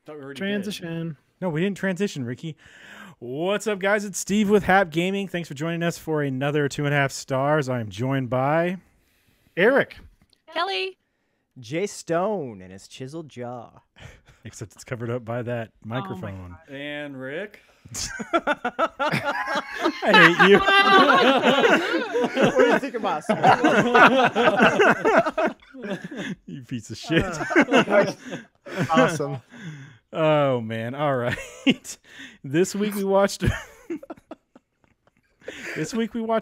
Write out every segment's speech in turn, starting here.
Thought we already did. Transition. No, we didn't transition, Ricky. What's up, guys? It's Steve with Hap Gaming. Thanks for joining us for another 2.5 stars. I'm joined by Eric. Kelly. Jay Stone and his chiseled jaw. except it's covered up by that microphone. And Rick. I hate you. What do you think about You piece of shit. Awesome. Oh man. All right. This week we watched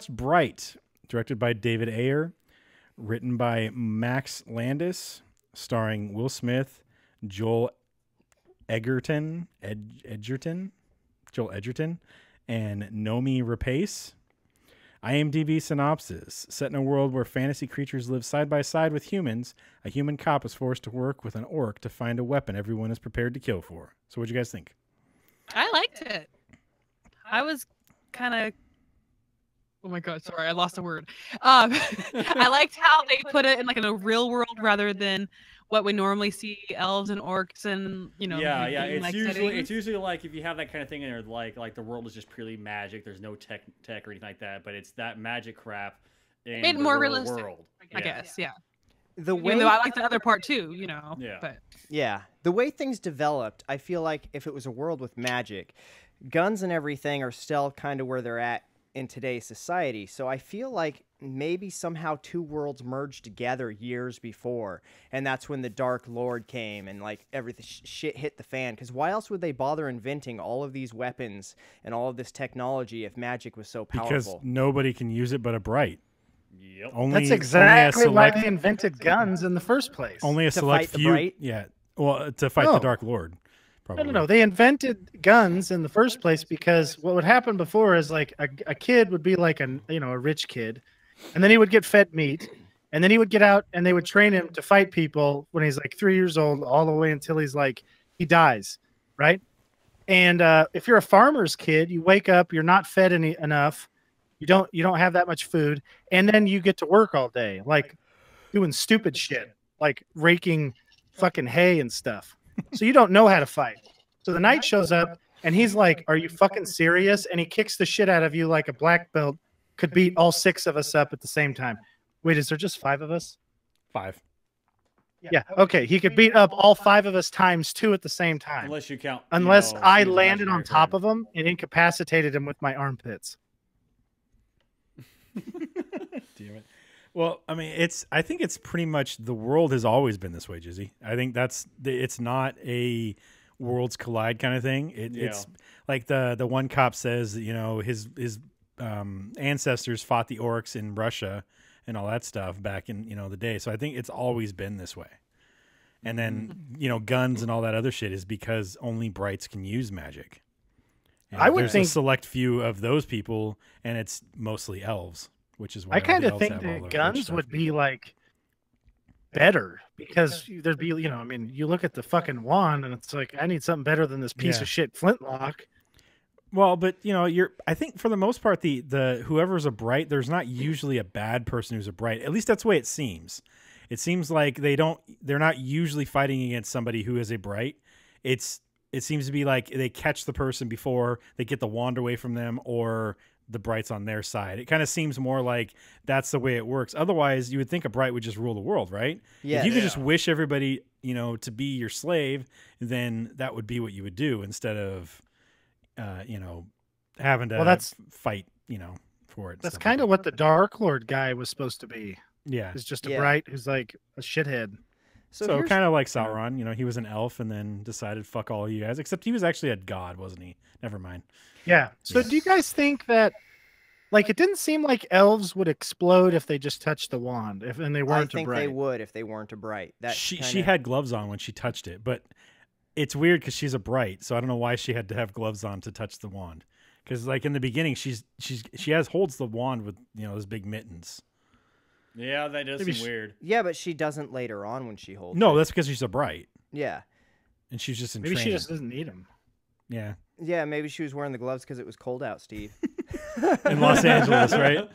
Bright, directed by David Ayer, written by Max Landis, starring Will Smith, Joel Edgerton, and Nomi Rapace. IMDb synopsis: set in a world where fantasy creatures live side by side with humans, a human cop is forced to work with an orc to find a weapon everyone is prepared to kill for. So what'd you guys think? I liked it. I was kind of... Oh my god, sorry, I lost a word. I liked how they put it in a real world rather than what we normally see elves and orcs and Yeah. It's settings. usually like if you have that kind of thing and like the world is just purely magic. There's no tech or anything like that. But it's that magic crap in Made it the more real realistic, world. I guess. Yeah. The way, Even though I like the other part too, Yeah. But the way things developed, I feel like if it was a world with magic, guns and everything are still kind of where they're at in today's society. So I feel like maybe somehow two worlds merged together years before, and that's when the Dark Lord came and everything shit hit the fan. Because why else would they bother inventing all of these weapons and all of this technology if magic was so powerful? Because nobody can use it but a Bright. Yep. That's exactly why they invented guns in the first place. Only a select fight the few. Bright? Yeah. Well, to fight the Dark Lord. Probably. No. They invented guns in the first place because what would happen before is a kid would be a rich kid, and then he would get fed meat, and then he would get out and they would train him to fight people when he's 3 years old, all the way until he's he dies, right? And if you're a farmer's kid, you wake up, you're not fed enough, you don't have that much food, and then you get to work all day, doing stupid shit, like raking fucking hay and stuff. So you don't know how to fight. So the knight shows up and he's like, "Are you fucking serious?" And he kicks the shit out of you like a black belt could beat all 6 of us up at the same time. Wait, is there just 5 of us? 5. Yeah. Okay. He could beat up all 5 of us times 2 at the same time. Unless you count. Unless I use landed on imaginary top friend. of him and incapacitated him with my armpits. Damn it. Well, I mean, I think it's pretty much the world has always been this way, Jizzy. I think it's not a worlds collide kind of thing. It's like the one cop says, his ancestors fought the orcs in Russia and all that stuff back in, the day. So I think it's always been this way. And then, guns and all that other shit is because only Brights can use magic. And I would there's think a select few of those people, and it's mostly elves. Which is why I kind of the elves think have all the the rich guns stuff. would be better because there'd be, you look at the fucking wand and it's I need something better than this piece of shit flintlock. Well, but I think for the most part, the whoever's a Bright, there's not usually a bad person who's a Bright. At least that's the way it seems. It seems like they're not usually fighting against somebody who is a Bright. It seems to be like they catch the person before they get the wand away from them, or the Bright's on their side. It kind of seems more like that's the way it works. Otherwise, you would think a Bright would just rule the world, right? Yeah. If you could just wish everybody, to be your slave, then that would be what you would do instead of, having to fight, for it. That's kind of what the Dark Lord guy was supposed to be. Yeah. Is just a Bright who's a shithead. So kind of like Sauron, he was an elf and then decided, fuck all you guys, except he was actually a god, wasn't he? Never mind. Yeah. So do you guys think that, it didn't seem like elves would explode if they just touched the wand, and they weren't I think a Bright? they would if they weren't a Bright. She had gloves on when she touched it, but it's weird because she's a Bright, so I don't know why she had to have gloves on to touch the wand. Because in the beginning, she holds the wand with those big mittens. Yeah, that does seem weird. Yeah, but she doesn't later on when she holds. No, it. that's because she's a Bright. Yeah. And she's just in Maybe training. she just doesn't need them. Yeah. Yeah, maybe she was wearing the gloves because it was cold out, Steve. In Los Angeles, right?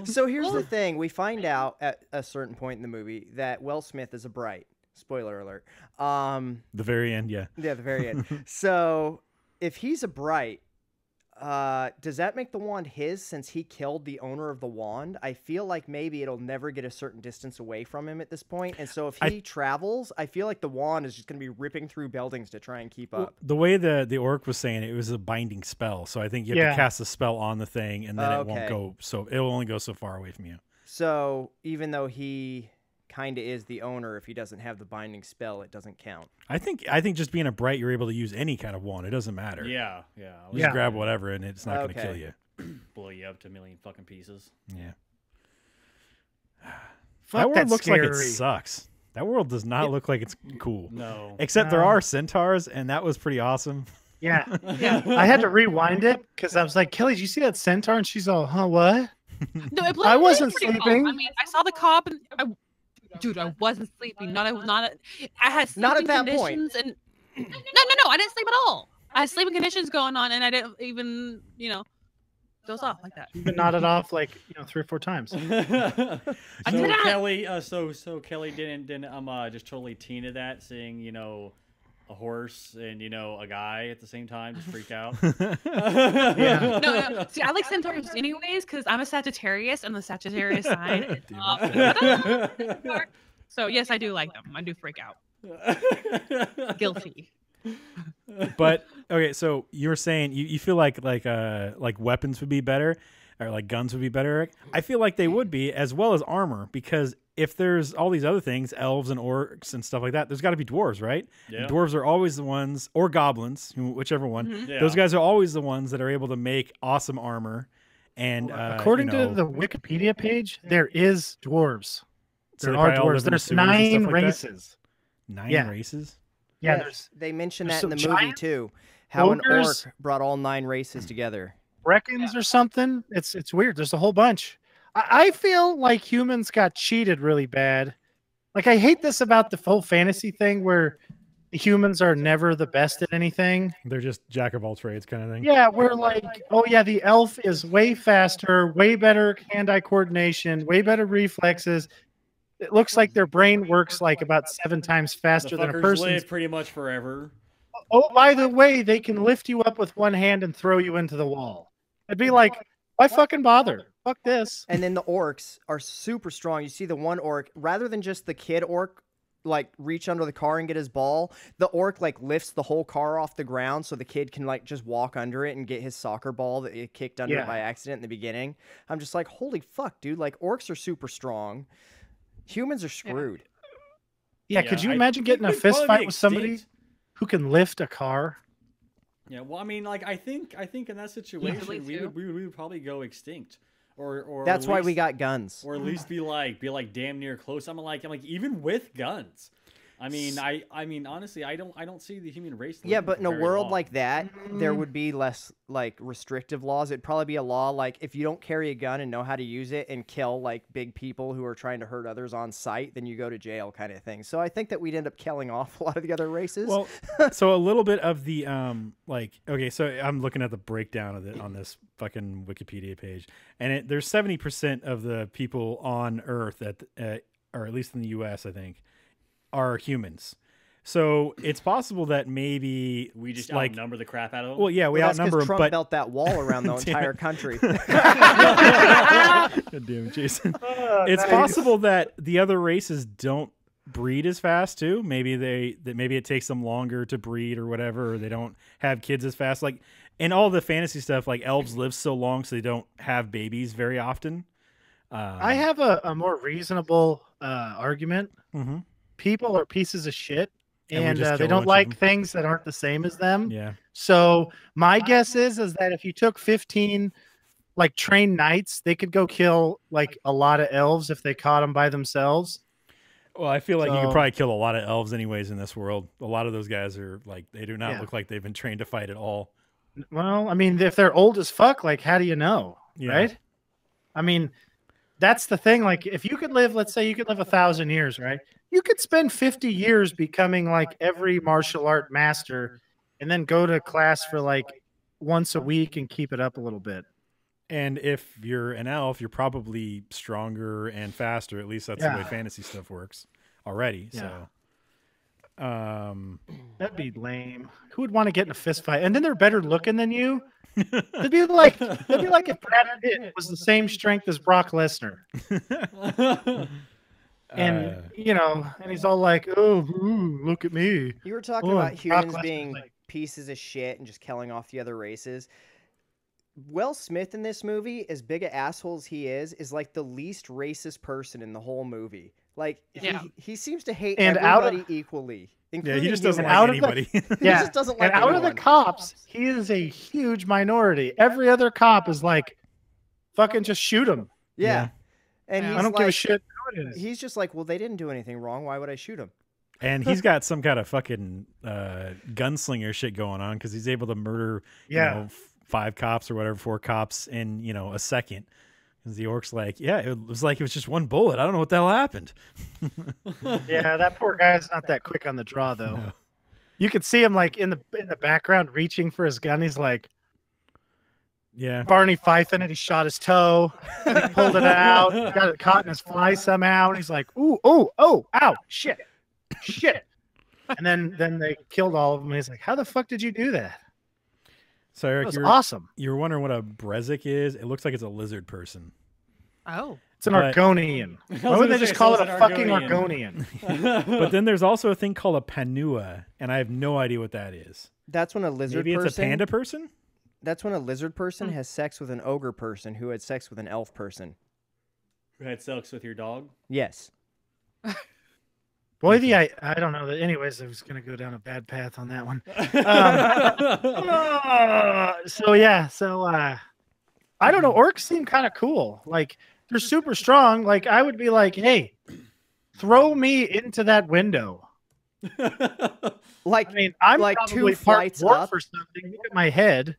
So here's the thing. We find out at a certain point in the movie that Will Smith is a Bright. Spoiler alert. The very end, yeah. Yeah, the very end. So if he's a bright, does that make the wand his since he killed the owner of the wand? I feel like maybe it'll never get a certain distance away from him at this point. And so if he travels, I feel like the wand is just going to be ripping through buildings to try and keep up. The way the orc was saying it was a binding spell. So I think you have to cast a spell on the thing and then it won't go. So it'll only go so far away from you. So even though he kind of is the owner, if he doesn't have the binding spell, it doesn't count. I think just being a bright, you're able to use any kind of wand. It doesn't matter. Yeah. Just grab whatever, and it's not going to kill you. Blow you up to a million fucking pieces. Yeah. Fuck, that world looks scary. like it sucks. That world does not look like it's cool. No. Except there are centaurs, and that was pretty awesome. Yeah. I had to rewind it because I was like, Kelly, did you see that centaur? And she's all, huh, what? No, I wasn't pretty well. sleeping. I mean, I saw the cop, and I wasn't sleeping. I had sleeping Not at that conditions, and no, I didn't sleep at all. I had sleeping conditions going on, and I didn't even, doze off like that. You've been nodded off like 3 or 4 times. So Kelly, so Kelly didn't just totally teen that, seeing a horse and a guy at the same time, just freak out. Yeah. No. See, I like centaurs anyways because I'm a Sagittarius, and the Sagittarius sign is so yes, I do like them. I do freak out. Guilty. But okay, so you were saying you feel like weapons would be better, or like guns would be better, Eric? I feel like they would be, as well as armor, because if there's all these other things, elves and orcs and stuff like that, there's got to be dwarves, right? Yeah. Dwarves are always the ones, or goblins, whichever one. Mm-hmm. Yeah. Those guys are always the ones that are able to make awesome armor. And according to the Wikipedia page, there is dwarves. so There they are probably all live dwarves. in the There's sewers and 9 stuff like that? races. 9 Yeah. races? Yeah, Yes, they mentioned there's that in the some movie giants, too. How an ogres, orc brought all 9 races together. Brecons or something. It's weird. There's a whole bunch. I feel like humans got cheated really bad. Like, I hate this about the whole fantasy thing where humans are never the best at anything. They're just jack of all trades kind of thing. Yeah, we're like, oh yeah, the elf is way faster, way better hand-eye coordination, way better reflexes. It looks like their brain works like about 7 times faster The than a fuckers person's. live pretty much forever. Oh, by the way, they can lift you up with one hand and throw you into the wall. I'd be like, why fucking bother? Fuck this. And then the orcs are super strong. You see the one orc, rather than just the kid orc like reach under the car and get his ball, the orc like lifts the whole car off the ground so the kid can like just walk under it and get his soccer ball that he kicked under it by accident in the beginning. I'm just like, holy fuck, dude. Like, orcs are super strong. Humans are screwed. Yeah, could you I imagine think getting a we'd fist probably fight be with somebody extinct. who can lift a car? Yeah, well, I mean, like, I think in that situation we would probably go extinct, or That's at why we least- got guns. or at least be like damn near close. I'm like even with guns. I mean, I mean, honestly, I don't see the human race. Yeah, living but for in a very world long. like that, there would be less like restrictive laws. It'd probably be a law like if you don't carry a gun and know how to use it and kill like big people who are trying to hurt others on sight, then you go to jail kind of thing. So I think that we'd end up killing off a lot of the other races. Well, so a little bit of the okay, so I'm looking at the breakdown of it on this fucking Wikipedia page, and there's 70% of the people on Earth or at least in the U.S. I think, are humans. So it's possible that maybe we just like outnumber the crap out of them. well, yeah, we Well, that's 'cause outnumber them, Trump but built that wall around the entire country. God damn it, Jason. It's nice. possible that the other races don't breed as fast too. Maybe maybe it takes them longer to breed or whatever, or they don't have kids as fast. Like in all the fantasy stuff, like elves live so long, so they don't have babies very often. I have a more reasonable argument. Mhm. People are pieces of shit, And we and just they kill a don't bunch of like them. things that aren't the same as them. Yeah. So my guess is that if you took 15 like trained knights, they could go kill like a lot of elves if they caught them by themselves. Well, I feel like you could So- probably kill a lot of elves anyways in this world. A lot of those guys are like, they do not Yeah. look like they've been trained to fight at all. Well, I mean, if they're old as fuck, like how do you know? Yeah. Right? I mean, that's the thing. Like if you could live, let's say you could live 1,000 years, right? You could spend 50 years becoming like every martial art master and then go to class for like once a week and keep it up a little bit. And if you're an elf, you're probably stronger and faster. At least that's the way Yeah. fantasy stuff works already. Yeah. So That'd be lame. Who would want to get in a fist fight? And then they're better looking than you. It'd be like if Brad Pitt was the same strength as Brock Lesnar. And and he's all like, "Oh, look at me." You were talking about humans being pieces of shit and just killing off the other races. Will Smith in this movie, as big an asshole as he is like the least racist person in the whole movie. Like he seems to hate everybody equally. Yeah, he just doesn't like anybody. He just doesn't like anyone. Out of the cops, he is a huge minority. Every other cop is like, fucking just shoot him. Yeah. And I don't give a shit who it is. He's just like, well, they didn't do anything wrong. Why would I shoot him? And he's got some kind of fucking gunslinger shit going on because he's able to murder, 5 cops or whatever, 4 cops in, a second. Because the orc's like, yeah, it was like it was just one bullet. I don't know what the hell happened. Yeah, that poor guy's not that quick on the draw, though. No. You could see him like in the background reaching for his gun. He's like, yeah, Barney Fife in it. He shot his toe. He pulled it out. Got it caught in his fly somehow. And he's like, ooh, ow, shit. And then they killed all of them. And he's like, how the fuck did you do that? So Eric, you're awesome. You're wondering what a Brezek is? It looks like it's a lizard person. Oh. It's an Argonian. Why would they just call it a fucking Argonian? But then there's also a thing called a Panua, and I have no idea what that is. That's when a lizard Maybe person... it's a panda person? That's when a lizard person has sex with an ogre person who had sex with an elf person. Who had sex with your dog? Yes. Boy, I don't know. Anyways, I was going to go down a bad path on that one. I don't know. Orcs seem kind of cool. Like, they're super strong. Like, I would be like, hey, throw me into that window. I'm like probably 2 flights up or something. Look at my head.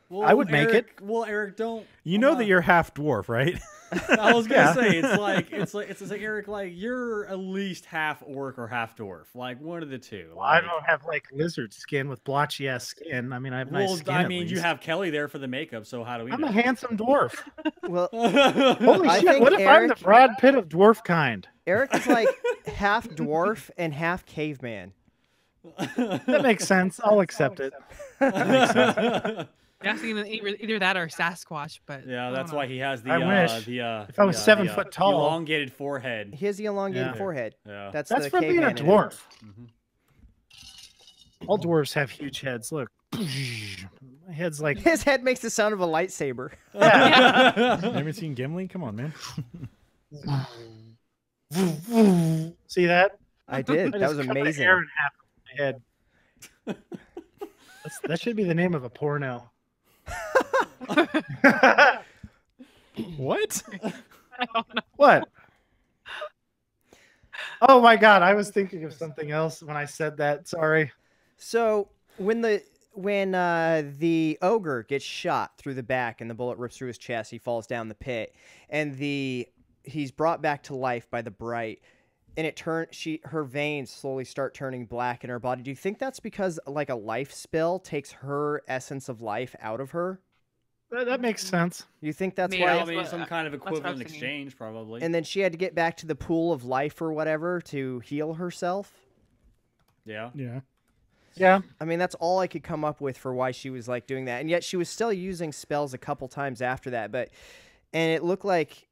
Well, I would make it. Well, Eric, don't. You know that you're half dwarf, right? I was gonna say it's like Eric, like you're at least half orc or half dwarf, like one of the two. Well, I don't have like lizard skin with blotchy ass skin. I mean, I have nice skin. I mean, you have Kelly there for the makeup, so how do we? I'm a handsome dwarf. Well, holy shit! What if I'm the Brad Pitt of dwarf kind? Eric is like half dwarf and half caveman. That makes sense. I'll accept it. That makes sense. Yeah, either that or Sasquatch, but yeah, that's why he has the. I wish. If I was 7 foot tall, elongated forehead. He has the elongated forehead. Yeah, that's for being a dwarf. All dwarves have huge heads. Look, my head's like his head makes the sound of a lightsaber. Yeah. Haven't seen Gimli? Come on, man. See that? I did. That was amazing. Hair in half of my head. That should be the name of a porno. What? I don't know. What? Oh my god, I was thinking of something else when I said that. Sorry. So when the ogre gets shot through the back and the bullet rips through his chest, he falls down the pit, and he's brought back to life by the bright. And her veins slowly start turning black in her body. Do you think that's because like a life spell takes her essence of life out of her? That makes sense. You think that's why? why? I mean, some kind of equivalent exchange, probably. And then she had to get back to the pool of life or whatever to heal herself. Yeah. Yeah. I mean, that's all I could come up with for why she was like doing that. And yet she was still using spells a couple times after that. And it looked like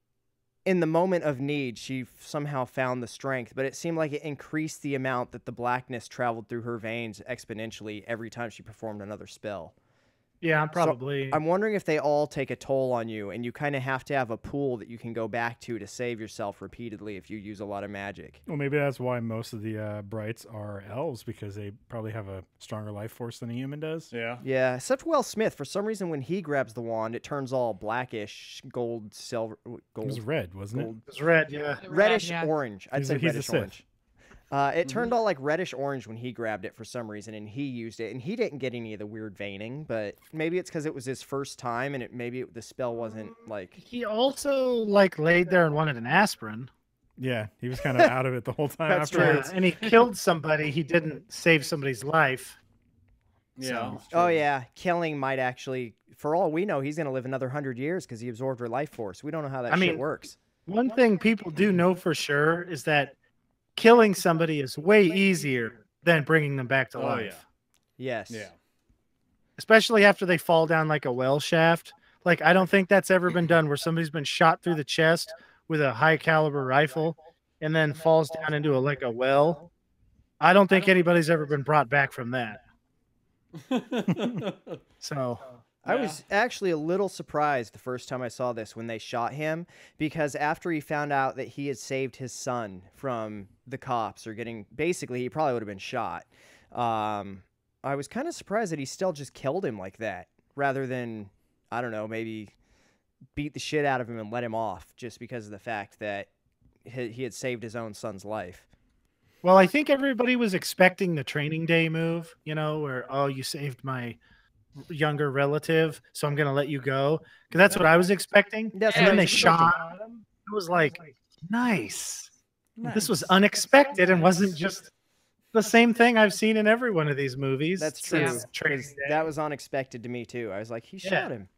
in the moment of need, she somehow found the strength, but it seemed like it increased the amount that the blackness traveled through her veins exponentially every time she performed another spell. Yeah, probably. So I'm wondering if they all take a toll on you, and you kind of have to have a pool that you can go back to save yourself repeatedly if you use a lot of magic. Well, maybe that's why most of the Brights are elves, because they probably have a stronger life force than a human does. Yeah. Yeah, except Will Smith. For some reason, when he grabs the wand, it turns all blackish, gold, silver, gold. It was red, wasn't it? It was red, yeah. Reddish orange. I'd say he's reddish orange. It turned all like reddish orange when he grabbed it for some reason, and he used it, and he didn't get any of the weird veining, but maybe it's because it was his first time, and the spell wasn't like. He also like laid there and wanted an aspirin. Yeah, he was kind of out of it the whole time. That's afterwards. True. And he killed somebody. He didn't save somebody's life. Yeah. So. Oh yeah, killing might actually. For all we know, he's gonna live another 100 years because he absorbed her life force. We don't know how that shit works. One thing people do know for sure is that killing somebody is way easier than bringing them back to Oh, life. Yes. Yeah. Especially after they fall down like a well shaft. Like, I don't think that's ever been done where somebody's been shot through the chest with a high caliber rifle and then falls down into a well. I don't think anybody's ever been brought back from that. So I was actually a little surprised the first time I saw this when they shot him, because after he found out that he had saved his son from the cops or basically he probably would have been shot. I was kind of surprised that he still just killed him like that rather than, I don't know, maybe beat the shit out of him and let him off just because of the fact that he had saved his own son's life. well, I think everybody was expecting the training day move, where, oh, you saved my younger relative, so I'm going to let you go. Because that's what I was expecting. That's And what then I they was shot him. It was like, nice. This was unexpected and wasn't just the same thing I've seen in every one of these movies. That's true. since Training 'Cause Day. that was unexpected to me too. I was like, he shot him.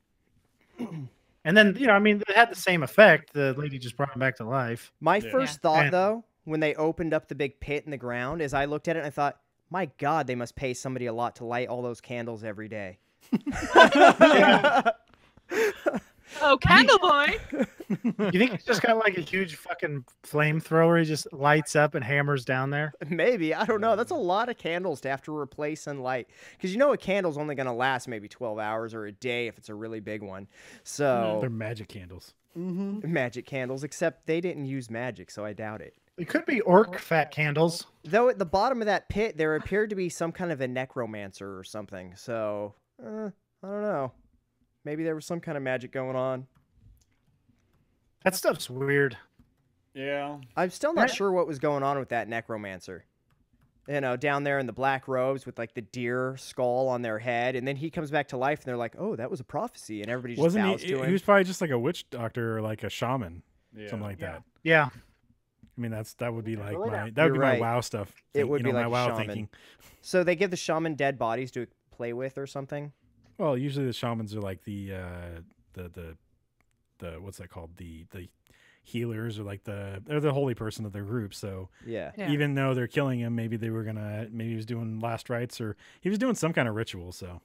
And then, it had the same effect. The lady just brought him back to life. My Yeah. first thought, And- though, when they opened up the big pit in the ground, is I looked at it and I thought, my God, they must pay somebody a lot to light all those candles every day. Oh, Candle Boy. You think he's just got like a huge fucking flamethrower he just lights up and hammers down there? Maybe. I don't know. That's a lot of candles to have to replace and light. Because a candle's only going to last maybe 12 hours or a day if it's a really big one. So, They're magic candles. magic candles, except they didn't use magic, so I doubt it. It could be orc fat candles. Though at the bottom of that pit, there appeared to be some kind of a necromancer or something. So, I don't know. Maybe there was some kind of magic going on. That stuff's weird. Yeah. I'm still not sure what was going on with that necromancer. Down there in the black robes with like the deer skull on their head, and then he comes back to life, and they're like, "Oh, that was a prophecy," and everybody just Wasn't bows he? to him. He was probably just like a witch doctor or like a shaman, Yeah. something like that. Yeah. I mean, that would be like Really? my You're my right. WoW stuff. It would be my like WoW shaman. thinking. So they give the shaman dead bodies to play with or something. Well, usually the shamans are like the what's that called? The healers, or like they're the holy person of their group. So Yeah. Yeah. even though they're killing him, maybe he was doing last rites, or he was doing some kind of ritual. So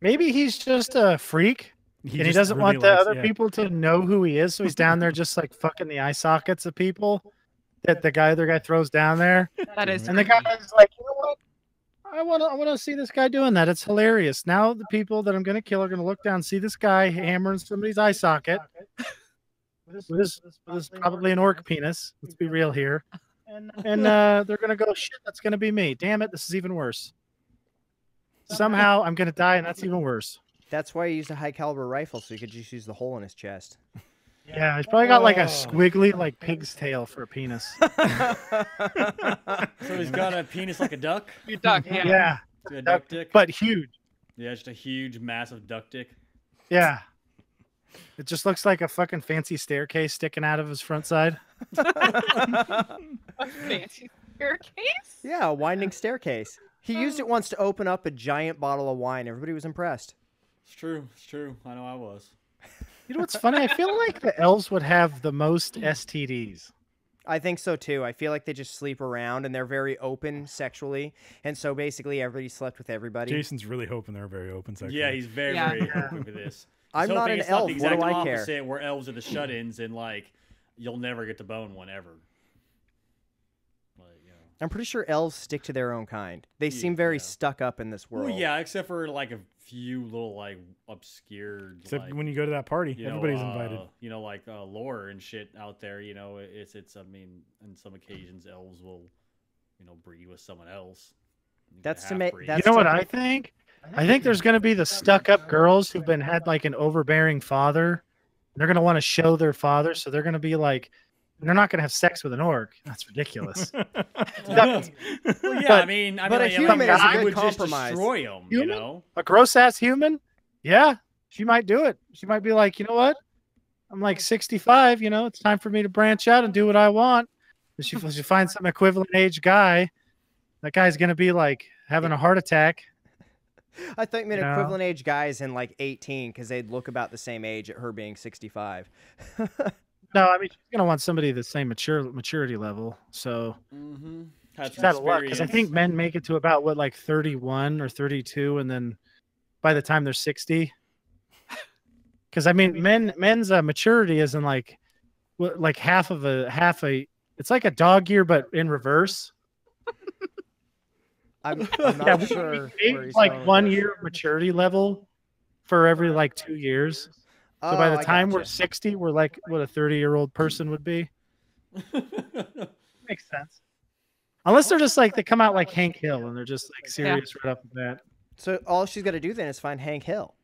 Maybe he's just a freak and he just doesn't really want the likes- other yeah. people to know who he is. So he's down there just like fucking the eye sockets of people that the other guy throws down there. That is. And the guy's like, you know what? I want to see this guy doing that. It's hilarious. Now the people that I'm going to kill are going to look down and see this guy hammering somebody's eye socket. With his probably an orc penis. Let's be real here. And they're going to go, shit, that's going to be me. Damn it, this is even worse. Somehow I'm going to die, and that's even worse. That's why he used a high caliber rifle, so he could just use the hole in his chest. Yeah, he's probably got like a squiggly, like pig's tail for a penis. So he's got a penis like a duck. You duck, yeah. Yeah, A duck dick. but huge. Yeah, just a huge, massive duck dick. Yeah. It just looks like a fucking fancy staircase sticking out of his front side. A fancy staircase. Yeah, a winding staircase. He used it once to open up a giant bottle of wine. Everybody was impressed. It's true. It's true. I know I was. You know what's funny? I feel like the elves would have the most STDs. I think so too. I feel like they just sleep around and they're very open sexually, and so basically everybody slept with everybody. Jason's really hoping they're very open sexually. Yeah, he's very, Yeah. very open with this. I'm He's not hoping an it's elf. the What do exact I care? opposite, where elves are the shut-ins and like you'll never get to bone one ever. Like, I'm pretty sure elves stick to their own kind. They seem very Yeah. stuck up in this world. Well, yeah, except for like a few little like obscure. Except like, when you go to that party, you know, everybody's invited. Like lore and shit out there. It's. I mean, on some occasions, elves will, breed with someone else. You can That's to half-breed. That's You know what to- I think? I think there's going to be the stuck-up girls who've had like an overbearing father. They're going to want to show their father, so they're going to be like, they're not going to have sex with an orc. That's ridiculous. Well, But- I mean, but a like, human is a I good would just compromise. destroy them. Human? A gross-ass human? Yeah, she might do it. She might be like, you know what? I'm like 65. It's time for me to branch out and do what I want. And she finds some equivalent age guy. That guy's going to be like having a heart attack. I thought you meant No. equivalent age guys in like 18 because they'd look about the same age at her being 65. No, I mean she's gonna want somebody the same maturity level. So Had she's some out of luck because I think experience. men make it to about what, like 31 or 32, and then by the time they're 60, because I mean men's maturity isn't like half a. It's like a dog year, but in reverse. I'm Yeah, not sure. we where he's like going with 1 this. year of maturity level for every like 2 years. So by Oh, the I time we're gotcha. 60, we're like what a 30-year-old person would be. Makes sense. Unless they're just like they come out like Hank Hill and they're just like serious right off the bat. So all she's got to do then is find Hank Hill.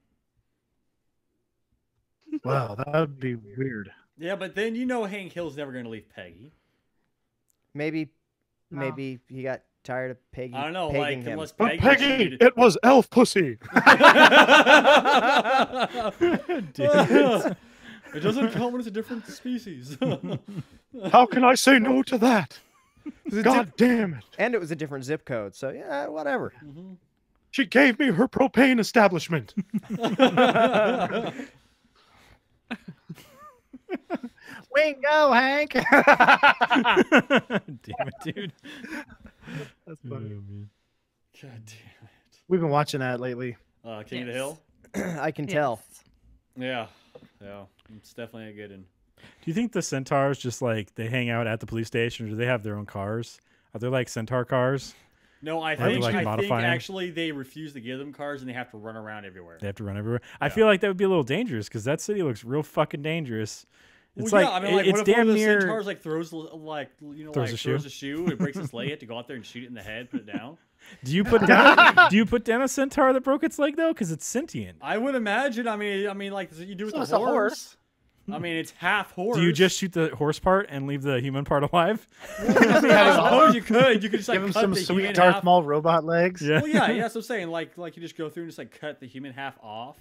Wow, that would be weird. Yeah, but then you know Hank Hill's never going to leave Peggy. Maybe No. he got tired of Peggy. I don't know, pegging like him. unless But Peggy, Peggy, cheated. it was elf pussy. It doesn't come when it's a different species. How can I say no to that? God damn it. And it was a different zip code, so yeah, whatever. She gave me her propane establishment. Wingo, Hank. Damn it, dude. That's funny. God damn We've been watching that lately. it. King of the Hill? I can tell. Yeah. Yeah. It's definitely a good one. Do you think the centaurs just like they hang out at the police station, or do they have their own cars? Are there like centaur cars? No, I Or do, think, like, I think modify 'em? actually they refuse to give them cars and they have to run around everywhere. They have to run everywhere. I feel like that would be a little dangerous because that city looks real fucking dangerous. It's Well, like, yeah, I mean, like, it's what if one damn of the near. centaurs like throws like you know Throws like a throws shoe? a shoe and breaks its leg? You have to go out there and shoot it in the head, put it down. Do you put down? Do you put down a centaur that broke its leg though? Because it's sentient. I would imagine. I mean, like you do with So the it's a horse. horse. I mean, it's half horse. Do you just shoot the horse part and leave the human part alive? I suppose you could. You could just like Give him cut some the sweet human Darth half. Maul robot legs. Yeah. Well, yeah, that's what I'm saying. Like you just go through and just like cut the human half off.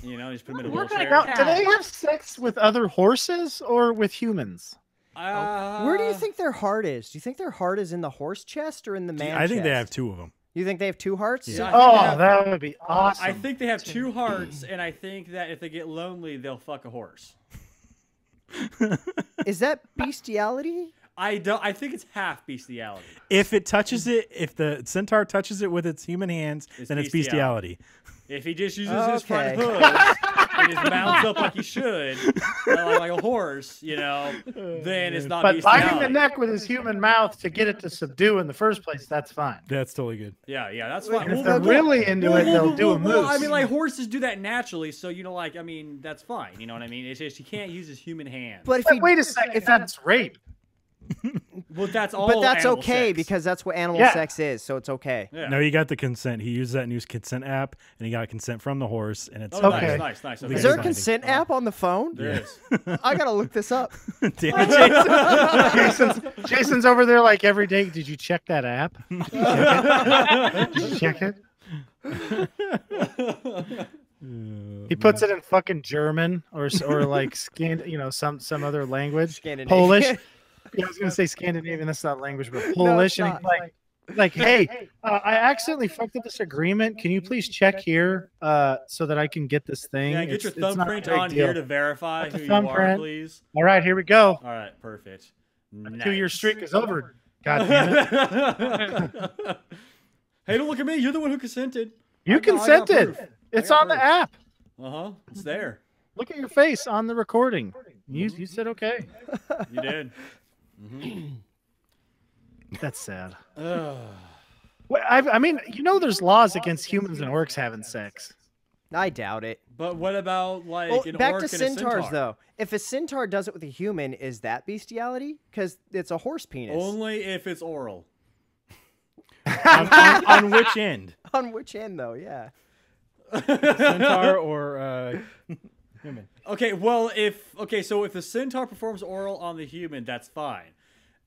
You know, just put them in a Work like wheelchair. that. Now, do they have sex with other horses or with humans? Where do you think their heart is? Do you think their heart is in the horse chest or in the man I think they chest? have two of them. You think they have two hearts? Yeah, I think Oh, they have- that would be awesome. I think they have two hearts, and I think that if they get lonely, they'll fuck a horse. Is that bestiality? I don't. I think it's half bestiality. If it touches it, if the centaur touches it with its human hands, It's then it's bestiality. bestiality. If he just uses his front Okay. hooves and just mounts up like he should, like a horse, you know, then it's not But biting bestiality. the neck with his human mouth to get it to subdue in the first place, that's fine. That's totally good. Yeah, that's fine. And if they're really into it, they'll do a moose. I mean, like horses do that naturally, so you know, like I mean, that's fine. You know what I mean? It's just he can't use his human hands. But if But he, wait a second, if that's rape. Well, that's all. but that's animal okay sex. because that's what animal Yeah. sex is, so it's okay. Yeah. No, he got the consent. He used that new consent app, and he got consent from the horse, and it's Oh, Okay. nice. Is Okay. Is there a Binding. consent app on the phone? There is. I gotta look this up. Damn it, Jason. Jason's over there like every day. Did you check that app? Did you check it? He puts it in fucking German or like some other language. Scandinavian. Polish. Yeah, I was gonna say Scandinavian. That's not language, but Polish. it's And he's like, hey, I accidentally fucked up this agreement. Can you please check here so that I can get this thing? Yeah, get your It's not a thumbprint big on deal. here to verify Put the who you are, thumbprint. please. All right, here we go. All right, perfect. A 2-year streak is over. God damn it. Hey, don't look at me. You're the one who consented. You consented. It's got on the proof. app. It's there. Look at your face on the recording. You said okay. You did. That's sad. Ugh. Well, I mean, there's laws against humans and orcs having sex. I doubt it. But what about like Well, an back orc to and a centaurs centaur? though. If a centaur does it with a human, is that bestiality? Because it's a horse penis. Only if it's oral. on which end? On which end though? Yeah. Centaur or human? Okay, so if the centaur performs oral on the human, that's fine.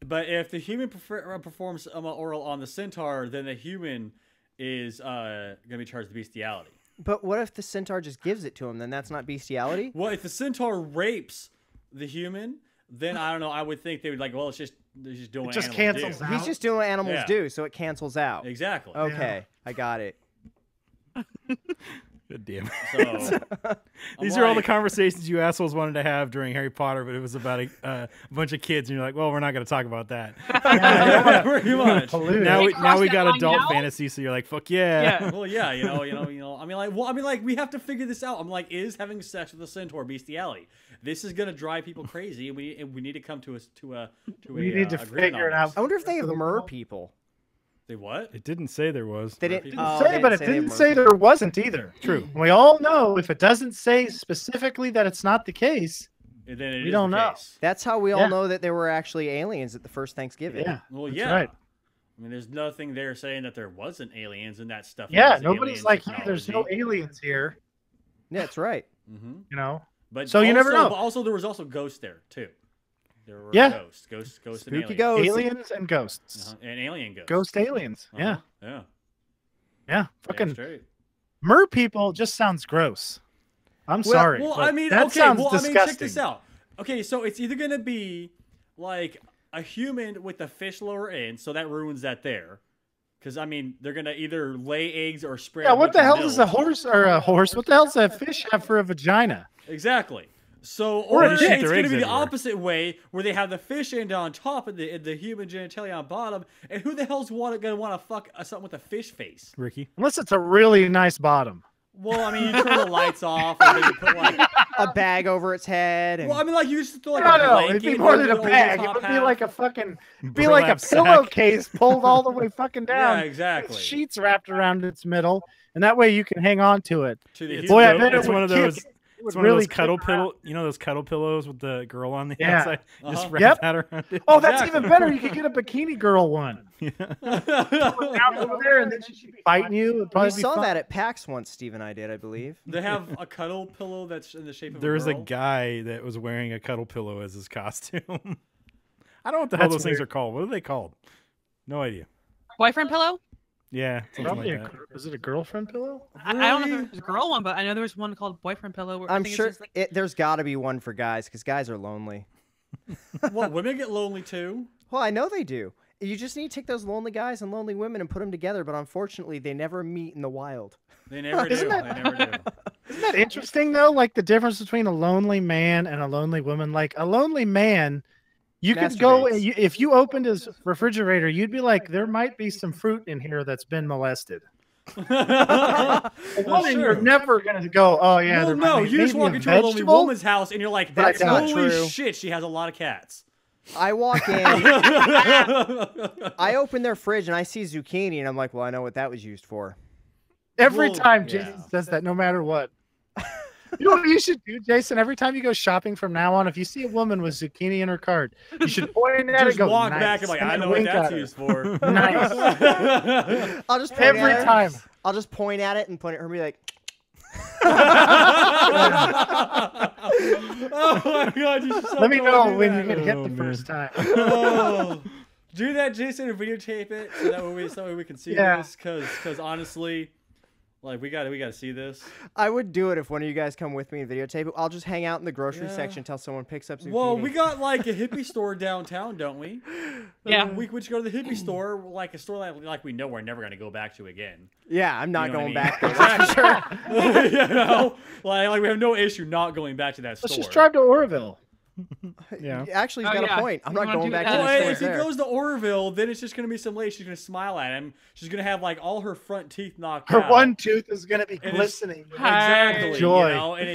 But if the human performs oral on the centaur, then the human is gonna be charged with bestiality. But what if the centaur just gives it to him? Then that's not bestiality. Well, if the centaur rapes the human, then I don't know. I would think they would like, well, they're just doing. It just what animals cancels do. out. He's just doing what animals Yeah. do, so it cancels out. Exactly. Okay, I got it. God damn it. So These are all the conversations you assholes wanted to have during Harry Potter, but it was about a bunch of kids, and you're like, well, we're not going to talk about that. pretty much. Now we got line adult now? fantasy, so you're like, fuck yeah. Yeah. Well, yeah, you know. I mean, like, we have to figure this out. I'm like, is having sex with a centaur bestiality? This is gonna drive people crazy, and we need to come to a We need to agreement figure it on out. this. I wonder if they have mer people. They what? It didn't say there was. They didn't, people oh, Say, they but it say they have didn't mer say people. there wasn't either. True. We all know if it doesn't say specifically that it's not the case. And then it We is don't the know. case. That's how we Yeah. all know that there were actually aliens at the first Thanksgiving. Yeah. Well, that's yeah. right. I mean, there's nothing there saying that there wasn't aliens and that stuff. Yeah, is nobody's alien like, hey, there's no technology. aliens here. Yeah, that's right. Mm-hmm. You know. But So you never know. But also, there was also ghosts there too. There were Yeah. ghosts, and Spooky aliens. ghosts. Aliens and ghosts. And alien ghosts. Ghost aliens. Uh-huh. Yeah. Yeah. Yeah. Yeah, Fucking straight. mer people just sounds gross. I'm sorry. Well, but I mean, that okay. sounds Well, I disgusting. mean, check this out. Okay, so it's either gonna be like a human with the fish lower end, so that ruins that there. Because I mean, they're gonna either lay eggs or spread. Yeah, what the hell does a milk. horse or a horse? What the hell does a fish have for a vagina? Exactly. So, Or or a it's dick. going Their to eggs be the everywhere. opposite way, where they have the fish end on top and the human genitalia on bottom. And who the hell's going to want to fuck something with a fish face? Ricky. Unless it's a really nice bottom. Well, I mean, you turn the lights off, and then you put like. A bag over its head. And Well, I mean, like you used to throw like No, a no, blanket it'd be more than a over the bag. It top would be half. like a fucking, it'd be like a Burlap sack. pillowcase pulled all the way fucking down. Yeah, exactly. With sheets wrapped around its middle, and that way you can hang on to it. To the It's, Boy, I human. bet it it's would one of kick. those. It would It's one of really those cuddle kick around. pillow. You know those cuddle pillows with the girl on the Yeah. outside. Just Uh-huh. wrap Yep. that around it. Oh, that's Exactly. even better. You could get a bikini girl one. Down over there, and then she'd be fighting you. It'd probably we be saw fun. that at PAX once. Steve and I did, I believe. They have a cuddle pillow that's in the shape of There a was a girl. guy that was wearing a cuddle pillow as his costume. I don't know what the hell That's those things weird. are called. What are they called? No idea. Boyfriend pillow? Yeah, something Probably like that. is it a girlfriend pillow? I don't know if there's a girl one, but I know there's one called boyfriend pillow. Where I I'm think it's sure just like- there's got to be one for guys because guys are lonely. What, women get lonely too? Well, I know they do. You just need to take those lonely guys and lonely women and put them together, but unfortunately, they never meet in the wild. They never do. Isn't They that- never do. Isn't that interesting though? Like the difference between a lonely man and a lonely woman. Like a lonely man, you could go Masturbates. if you opened his refrigerator, you'd be like, there might be some fruit in here that's been molested. A woman, you're never gonna go, oh yeah. Well, there no, might be you just maybe walk a into a lonely vegetable." woman's house and you're like, But that's that's not holy true. shit, she has a lot of cats. I walk in, I open their fridge and I see zucchini, and I'm like, well, I know what that was used for. Every Well, time yeah. Jason says that, no matter what. You know what you should do, Jason? Every time you go shopping from now on, if you see a woman with zucchini in her cart, you should point at it Just and go, walk nice, back and like, I then know what wink that's at her. used for. Nice. I'll just point Every at it. time. I'll just point at it and point at her and be like, Oh my god, you should so Let me totally know do when that. you get hit Oh, the man. first time. Oh. Do that, Jason, and videotape it so that way we can see Yeah. this. Because honestly, like we gotta see this. I would do it if one of you guys come with me and videotape it. I'll just hang out in the grocery Yeah. section until someone picks up zucchini. Well, we got like a hippie store downtown, don't we? Yeah. We should go to the hippie store, like a store like we know we're never gonna go back to again. Yeah, I'm not You know going what I back mean? there. That's for sure. You know, like we have no issue not going back to that store. Let's just drive to Oroville. Yeah. Actually, he's Oh, got yeah. a point. I'm You not wanna going do back that? to Well, the store if he there. goes to Oroville, then it's just gonna be some lady. She's gonna smile at him. She's gonna have like all her front teeth knocked Her out. one tooth is going to be And it's- glistening. Exactly. Joy. You know, and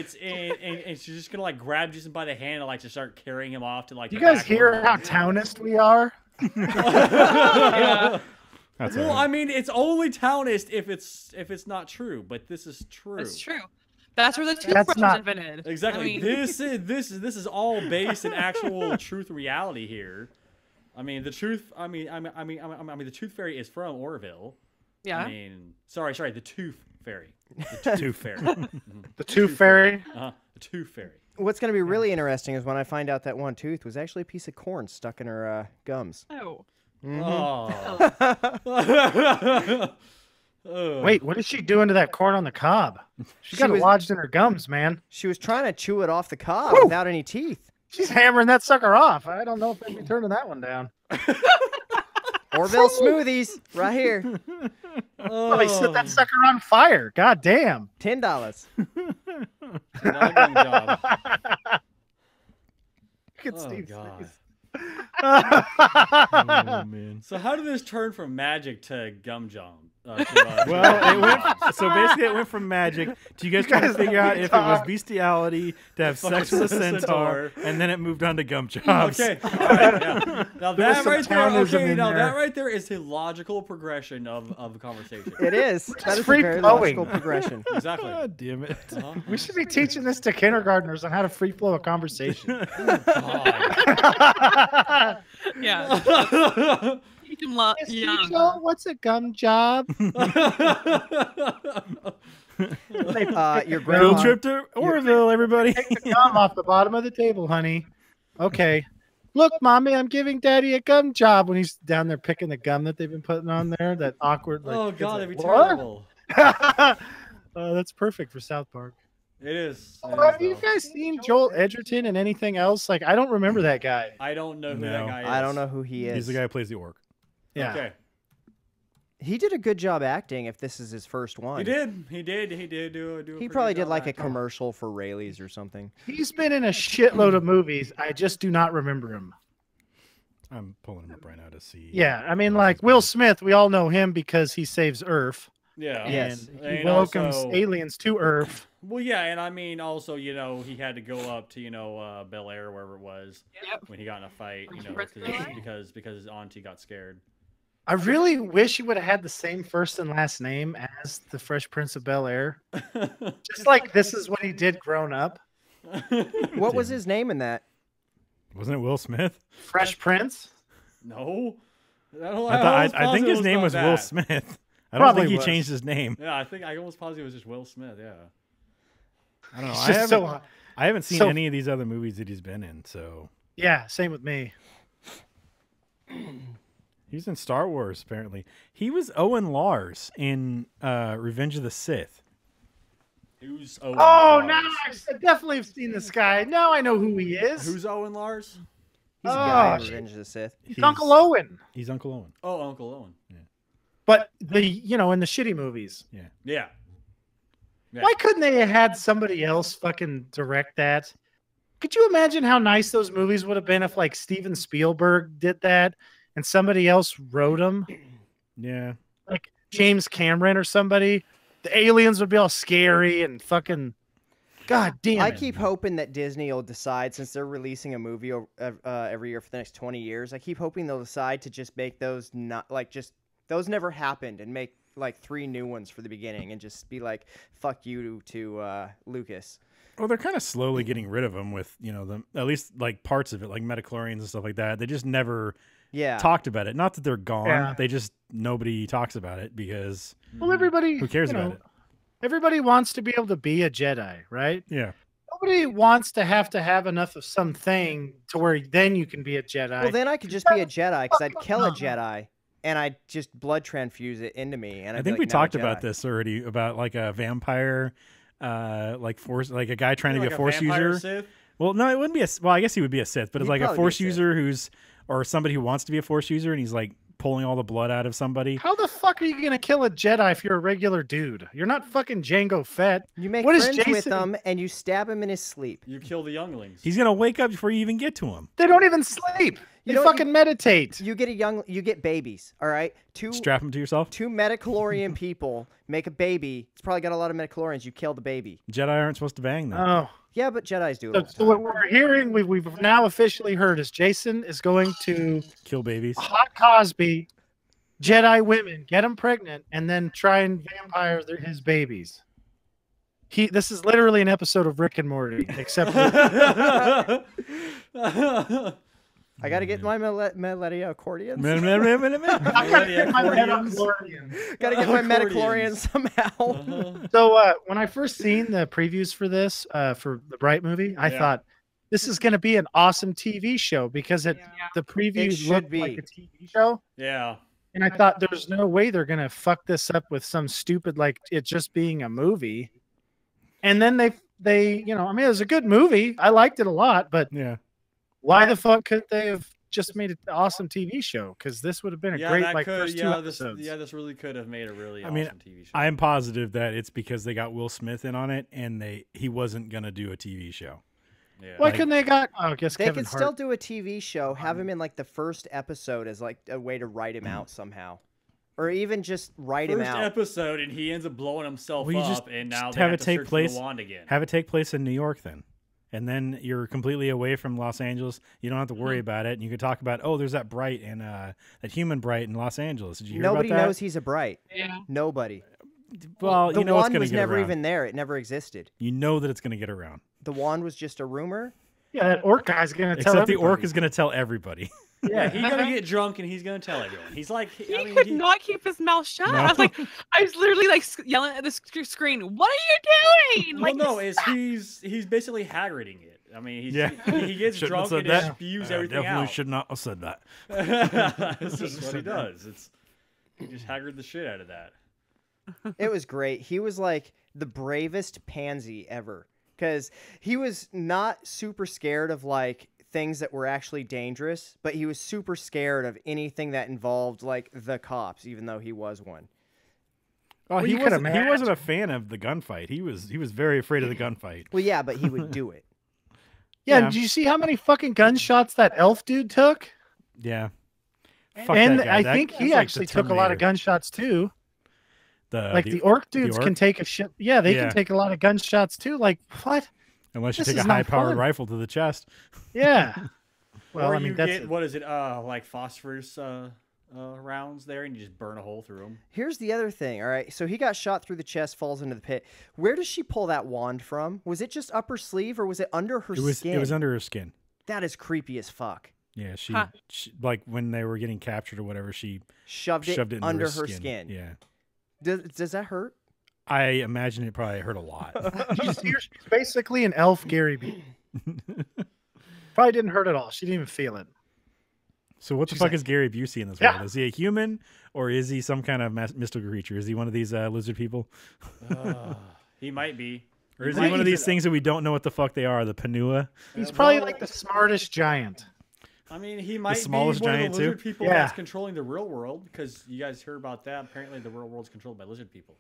and she's just gonna like grab Jason by the hand and like just start carrying him off to like. You the guys back hear room. how townist we are? Yeah. That's Well, all right. I mean, it's only townist if it's not true, but this is true. That's true. That's where the That's toothbrush was not- invented. Exactly. I mean, This is all based in actual truth reality here. I mean, the truth. I mean, the Tooth Fairy is from Oroville. yeah. I mean, sorry, the Tooth Fairy. The Tooth Fairy. The tooth fairy. The Tooth Fairy. What's going to be really interesting is when I find out that one tooth was actually a piece of corn stuck in her gums. Oh. Oh. Ugh. Wait, what is she doing to that corn on the cob? She got it was- lodged in her gums, man. She was trying to chew it off the cob Woo! without any teeth. She's hammering that sucker off. I don't know if I'd be turning that one down. Orville smoothies, right here. Probably set that sucker on fire. God damn. $10. Not a gum job. Look at Oh, Steve's God. face. Oh man. So how did this turn from magic to gum job? Well, it went. So basically, it went from magic. Do you guys try to figure out if it was bestiality to have sex with a centaur, and then it moved on to gum jobs? Okay. All right, yeah. Now There was that some right there. Townism Okay. in Now there. that right there is a logical progression of a conversation. It is. That is a free very flowing. logical progression. Exactly. God damn it. Uh-huh. We should be teaching this to kindergartners on how to free flow a conversation. Yeah. Teach 'em young. What's a gum job? Your Field grandma. trip to Oroville, everybody. Take the gum off the bottom of the table, honey. Okay. Look, mommy, I'm giving daddy a gum job when he's down there picking the gum that they've been putting on there. That awkward. Like, Oh kid's God, like, that'd be "What?" terrible. That's perfect for South Park. It is. It Have is, you though. guys seen Joel Edgerton and anything else? Like, I don't remember that guy. I don't know who that No. guy is. I don't know who he is. He's the guy who plays the orc. Yeah. Okay. He did a good job acting. If this is his first one, He did. He did do a He pretty probably good did job like a acting. commercial for Rayleigh's or something. He's been in a shitload of movies. I just do not remember him. I'm pulling him up right now to see. Yeah, I mean, what else like he's Will been Smith, we all know him because he saves Earth. Yeah. Yes. And he And welcomes also- aliens to Earth. Well, yeah, and I mean, also, you know, he had to go up to, you know, Bel Air, wherever it was, Yep. when he got in a fight, you know, Prince Bel-Air? because his auntie got scared. I really wish he would have had the same first and last name as the Fresh Prince of Bel Air. Just like this is what he did grown up. What was his name in that? Wasn't it Will Smith? Fresh Prince? No, I think his name was Will Smith. I don't Probably think he was. changed his name. Yeah, I almost positive it was just Will Smith. Yeah. I don't know. It's I just haven't, so I haven't seen so- any of these other movies that he's been in. So yeah, same with me. he's in Star Wars. Apparently, he was Owen Lars in Revenge of the Sith. Who's Owen? Oh, Lars? now I definitely have seen this guy. Now I know who he is. Who's Owen Lars? He's a guy in shit. Revenge of the Sith. He's Uncle Owen. He's Uncle Owen. Oh, Uncle Owen. But in the shitty movies. Yeah. Yeah. Why couldn't they have had somebody else fucking direct that? Could you imagine how nice those movies would have been if like Steven Spielberg did that and somebody else wrote them? Yeah. Like James Cameron or somebody. The aliens would be all scary and fucking. God damn I it. keep hoping that Disney will decide, since they're releasing a movie every year for the next 20 years, I keep hoping they'll decide to just make those not like just those never happened and make like 3 new ones for the beginning and just be like, fuck you to Lucas. Well, they're kind of slowly getting rid of them with, you know, the at least like parts of it, like metachlorians and stuff like that. They just never Yeah. talked about it. Not that they're gone. Yeah. They just nobody talks about it because Well, everybody. who cares you know, about it? Everybody wants to be able to be a Jedi, right? Yeah. Nobody wants to have enough of something to where then you can be a Jedi. Well, then I could just be a Jedi because I'd kill a Jedi and I'd just blood transfuse it into me. And I I'd think be we like, "Now I'm a talked about Jedi." this already about like a vampire, like force, like a guy trying to Like be a force vampire user. Sith? Well, no, it wouldn't be a. Well, I guess he would be a Sith, but it's He'd like a probably be a force Sith. user who's or somebody who wants to be a force user, and he's like pulling all the blood out of somebody. How the fuck are you gonna kill a Jedi if you're a regular dude? You're not fucking Jango Fett. You make What is friends with Jason- him and you stab him in his sleep. You kill the younglings. He's gonna wake up before you even get to him. They don't even sleep. They You know, fucking meditate. You get babies, all right? Two Strap him to yourself. metachlorian people make a baby. It's probably got a lot of metachlorians. You kill the baby. Jedi aren't supposed to bang them. Oh, Yeah, but Jedis do it. so, all the so time. what we're hearing, we've now officially heard, is Jason is going to Kill babies. hot Cosby, Jedi women, get them pregnant, and then try and vampire his babies. This is literally an episode of Rick and Morty, except for I got to get my Meledia accordions. Man, man, man, man, man. I gotta get my Accordions. Metachlorians. Got to get my Accordions. metachlorians somehow. Uh-huh. So when I first seen the previews for this, for the Bright movie, I Yeah. thought this is going to be an awesome TV show because the previews should looked be. like a TV show, Yeah. and I thought there's no way they're going to fuck this up with some stupid like it just being a movie. And then they I mean it was a good movie. I liked it a lot, but Yeah. why the fuck could they have just made an awesome TV show because this would have been a great that like could, first two episodes. this really could have made a really I mean, awesome TV show. I am positive that it's because they got Will Smith in on it, and he wasn't gonna do a TV show. Yeah. Why couldn't they got? Oh, I guess They Kevin could Hart. still do a TV show, have him in like the first episode as like a way to write him out somehow, or even just write him First out. episode, and he ends up blowing himself Well, you up, just- and now just they have have it to take search for place- the wand again. Have it take place in New York then. And then you're completely away from Los Angeles. You don't have to worry about it. And you can talk about, there's that Bright and that human Bright in Los Angeles. Did you hear Nobody about that? knows he's a Bright. Yeah. Nobody. Well, The you know it's wand going to was get never around. even there. It never existed. You know that it's going to get around. The wand was just a rumor. Yeah, that orc guy's gonna tell. Except the orc everybody. is going to tell everybody. Yeah, he's gonna get drunk, and he's gonna tell everyone. He's like, He could not keep his mouth shut. No. I was like, I was literally like yelling at the screen. What are you doing? Well, Like, no, he's basically Hagriding it. I mean, he gets Shouldn't drunk have and said just that. spews I everything definitely out. should not have said that. That's just what he does. He just Hagrid the shit out of that. It was great. He was like the bravest pansy ever because he was not super scared of like things that were actually dangerous, but he was super scared of anything that involved like the cops, even though he was one. Oh, Well, he you could wasn't a fan of the gunfight. He was very afraid of the gunfight. Well, yeah, but he would do it. Yeah, Yeah. did you see how many fucking gunshots that elf dude took? Yeah. Fuck And that guy. I That- think that's he like the actually took a lot of Terminator. gunshots too. The, The orc dudes orc? can take a shit. Yeah, they Yeah. can take a lot of gunshots too. Like what? unless you this take a is not high-powered fun. rifle to the chest. Yeah. Well, or I mean you that's get what is it? Like phosphorus rounds there, and you just burn a hole through them. Here's the other thing. All right, so he got shot through the chest, falls into the pit. Where does she pull that wand from? Was it just up her sleeve, or was it under her skin? It was under her skin. That is creepy as fuck. Yeah, she Huh. like when they were getting captured or whatever, she Shoved it shoved it into under her her skin. skin. Yeah. Does that hurt? I imagine it probably hurt a lot. she's basically an elf Gary B. Probably didn't hurt at all. She didn't even feel it. So what the She's fuck like, is Gary Busey in this Yeah. world? Is he a human or is he some kind of mystical creature? Is he one of these lizard people? He might be. Or is might he one of be these things that we don't know what the fuck they are? The Panua? He's probably like the smartest giant. I mean, he might smallest be one giant, of the too? lizard people Yeah. that's controlling the real world, because you guys heard about that. Apparently, the real world's controlled by lizard people.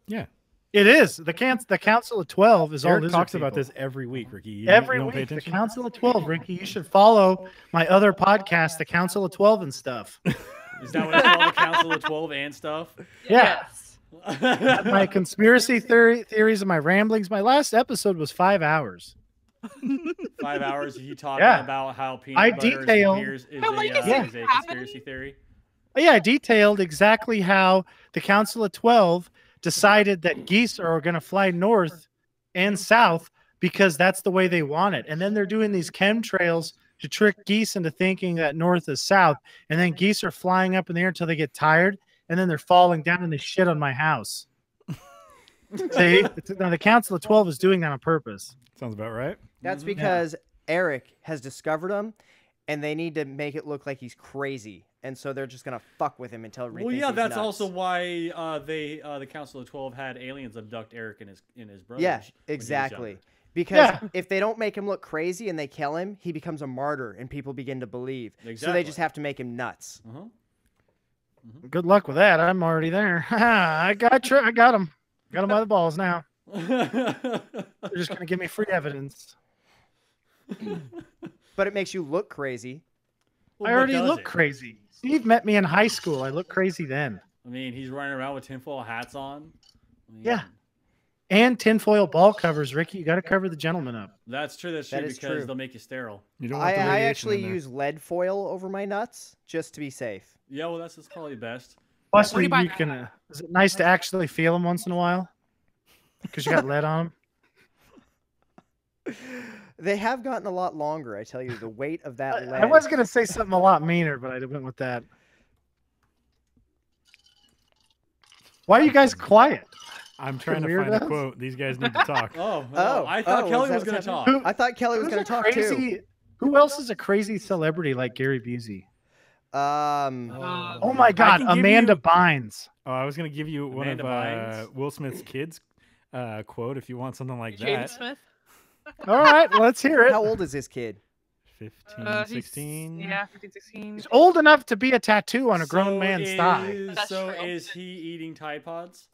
Yeah. It is. The Council of 12 is all Eric lizard talks about people. this every week, Ricky. You Every don't pay week. The attention? Council of 12, Ricky. You should follow my other podcast, The Council of 12 and stuff. Is that what it's called? The Council of 12 and stuff? Yeah. Yes. My conspiracy theories and my ramblings. My last episode was 5 hours. 5 hours of you talking Yeah. about how peanut I butter detailed- is How many a is it is a happening? conspiracy theory. Yeah, I detailed exactly how the Council of 12 decided that geese are going to fly north and south because that's the way they want it. And then they're doing these chemtrails to trick geese into thinking that north is south. And then geese are flying up in the air until they get tired. And then they're falling down and they shit on my house. See, now the Council of 12 is doing that on purpose. Sounds about right. That's because Eric has discovered him, and they need to make it look like he's crazy, and so they're just gonna fuck with him until everything. Well, yeah, that's nuts. also why the Council of 12 had aliens abduct Eric and his brothers. Yeah, when he was exactly. younger. Because Yeah. if they don't make him look crazy and they kill him, he becomes a martyr, and people begin to believe. So they Exactly. just have to make him nuts. Uh-huh. Good luck with that. I'm already there. I got him. Got him by the balls now. They're just going to give me free evidence. But it makes you look crazy. Well, I what already does look it? crazy. Steve met me in high school. I looked crazy then. I mean, he's running around with tinfoil hats on. I mean, Yeah. And tinfoil ball covers, Ricky. You got to cover the gentleman up. That's true. That's That true is because true. they'll make you sterile. You don't want the I radiation actually in there. use lead foil over my nuts just to be safe. Yeah, well, that's probably best. Plus, Where do you you buy can. Is it nice to actually feel them once in a while? Because you got lead on them. They have gotten a lot longer, I tell you. The weight of that lead. I was going to say something a lot meaner, but I went with that. Why are you guys quiet? I'm trying to find a weirdos? quote. These guys need to talk. Oh, Oh, I thought oh, Kelly is was that going to what's talk. Who- I thought Kelly was Who's going a to talk too. crazy? Who else is a crazy celebrity like Gary Busey? Uh, Oh my God, can give Amanda you- Bynes. Oh, I was going to give you one Amanda of Bynes? Will Smith's kids quote if you want something like Jaden that. Smith. All right, let's hear it. How old is this kid? 15, He's- 16. Yeah, 15, 16. He's old enough to be a tattoo on a grown man's thigh. That's So true. is he eating Tide Pods?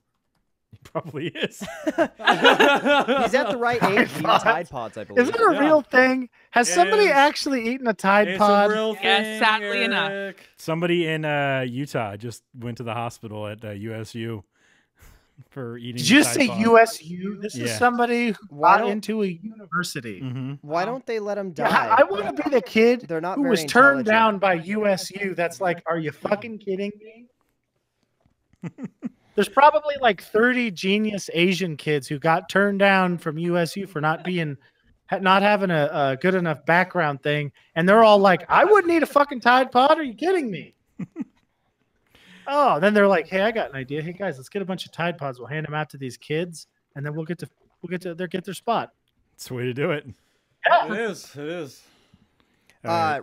He probably is. He's at the right age to eat Pods. Tide Pods, I believe. Is it a Yeah. real thing? Has It somebody is. actually eaten a Tide It's Pod? a real thing. Yes, sadly enough. Eric. Somebody in Utah just went to the hospital at USU for eating. Did you Tide say Pod. USU? This is Yeah. somebody who Why got don't- into a university. Mhm. Why don't they let him Yeah, die? I want to be the kid They're not who very was turned intelligent. down by USU. That's like, are you fucking kidding me? There's probably like 30 genius Asian kids who got turned down from USU for not having a good enough background thing, and they're all like, I wouldn't eat a fucking Tide Pod. Are you kidding me? Oh, then they're like, hey, I got an idea. Hey guys, let's get a bunch of Tide Pods. We'll hand them out to these kids, and then we'll get their spot. It's the way to do it. It is. It is.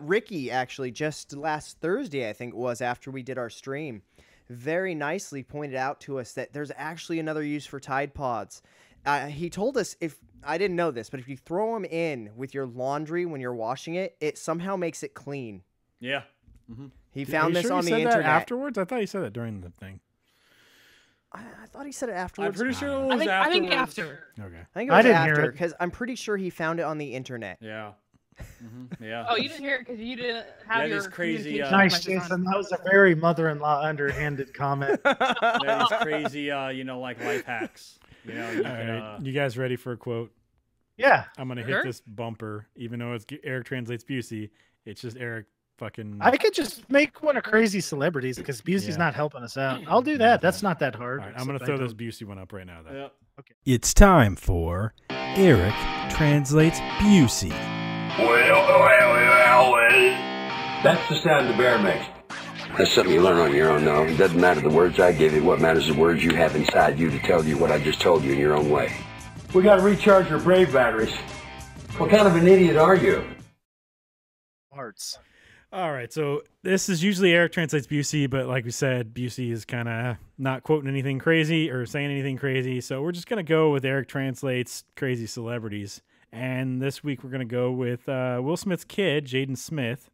Ricky actually just last Thursday, I think it was, after we did our stream, very nicely pointed out to us that there's actually another use for Tide Pods. He told us, if I didn't know this, but if you throw them in with your laundry when you're washing it, it somehow makes it clean. Yeah. He Are found you this sure on he the said internet. that afterwards? I thought he said that during the thing. I thought he said it I'm afterwards. pretty sure it was I think afterwards. after. Okay. I think it I was didn't hear after it. because I'm pretty sure he found it on the internet. Yeah. Yeah. Oh, you didn't hear it because you didn't have Yeah, your these crazy, communication Nice, devices on. Jason. That was a very mother-in-law underhanded comment. Yeah, these crazy, like life hacks. You know, you All can, right. You guys ready for a quote? Yeah, I'm gonna Sure. hit this bumper, even though it's Eric translates Busey. It's just Eric fucking. I could just make one of crazy celebrities because Busey's Yeah. not helping us out. I'll do that. That's not that hard. All right, I'm gonna throw this Busey one up right now. Though. yeah. It's time for Eric translates Busey. That's the sound the bear makes. That's something you learn on your own, though. It doesn't matter the words I give you. What matters is the words you have inside you to tell you what I just told you in your own way. We gotta recharge your brave batteries. What kind of an idiot are you? Parts. All right, so this is usually Eric translates Busey, but like we said, Busey is kind of not quoting anything crazy or saying anything crazy, so we're just gonna go with Eric translates crazy celebrities. And this week we're gonna go with Will Smith's kid, Jaden Smith.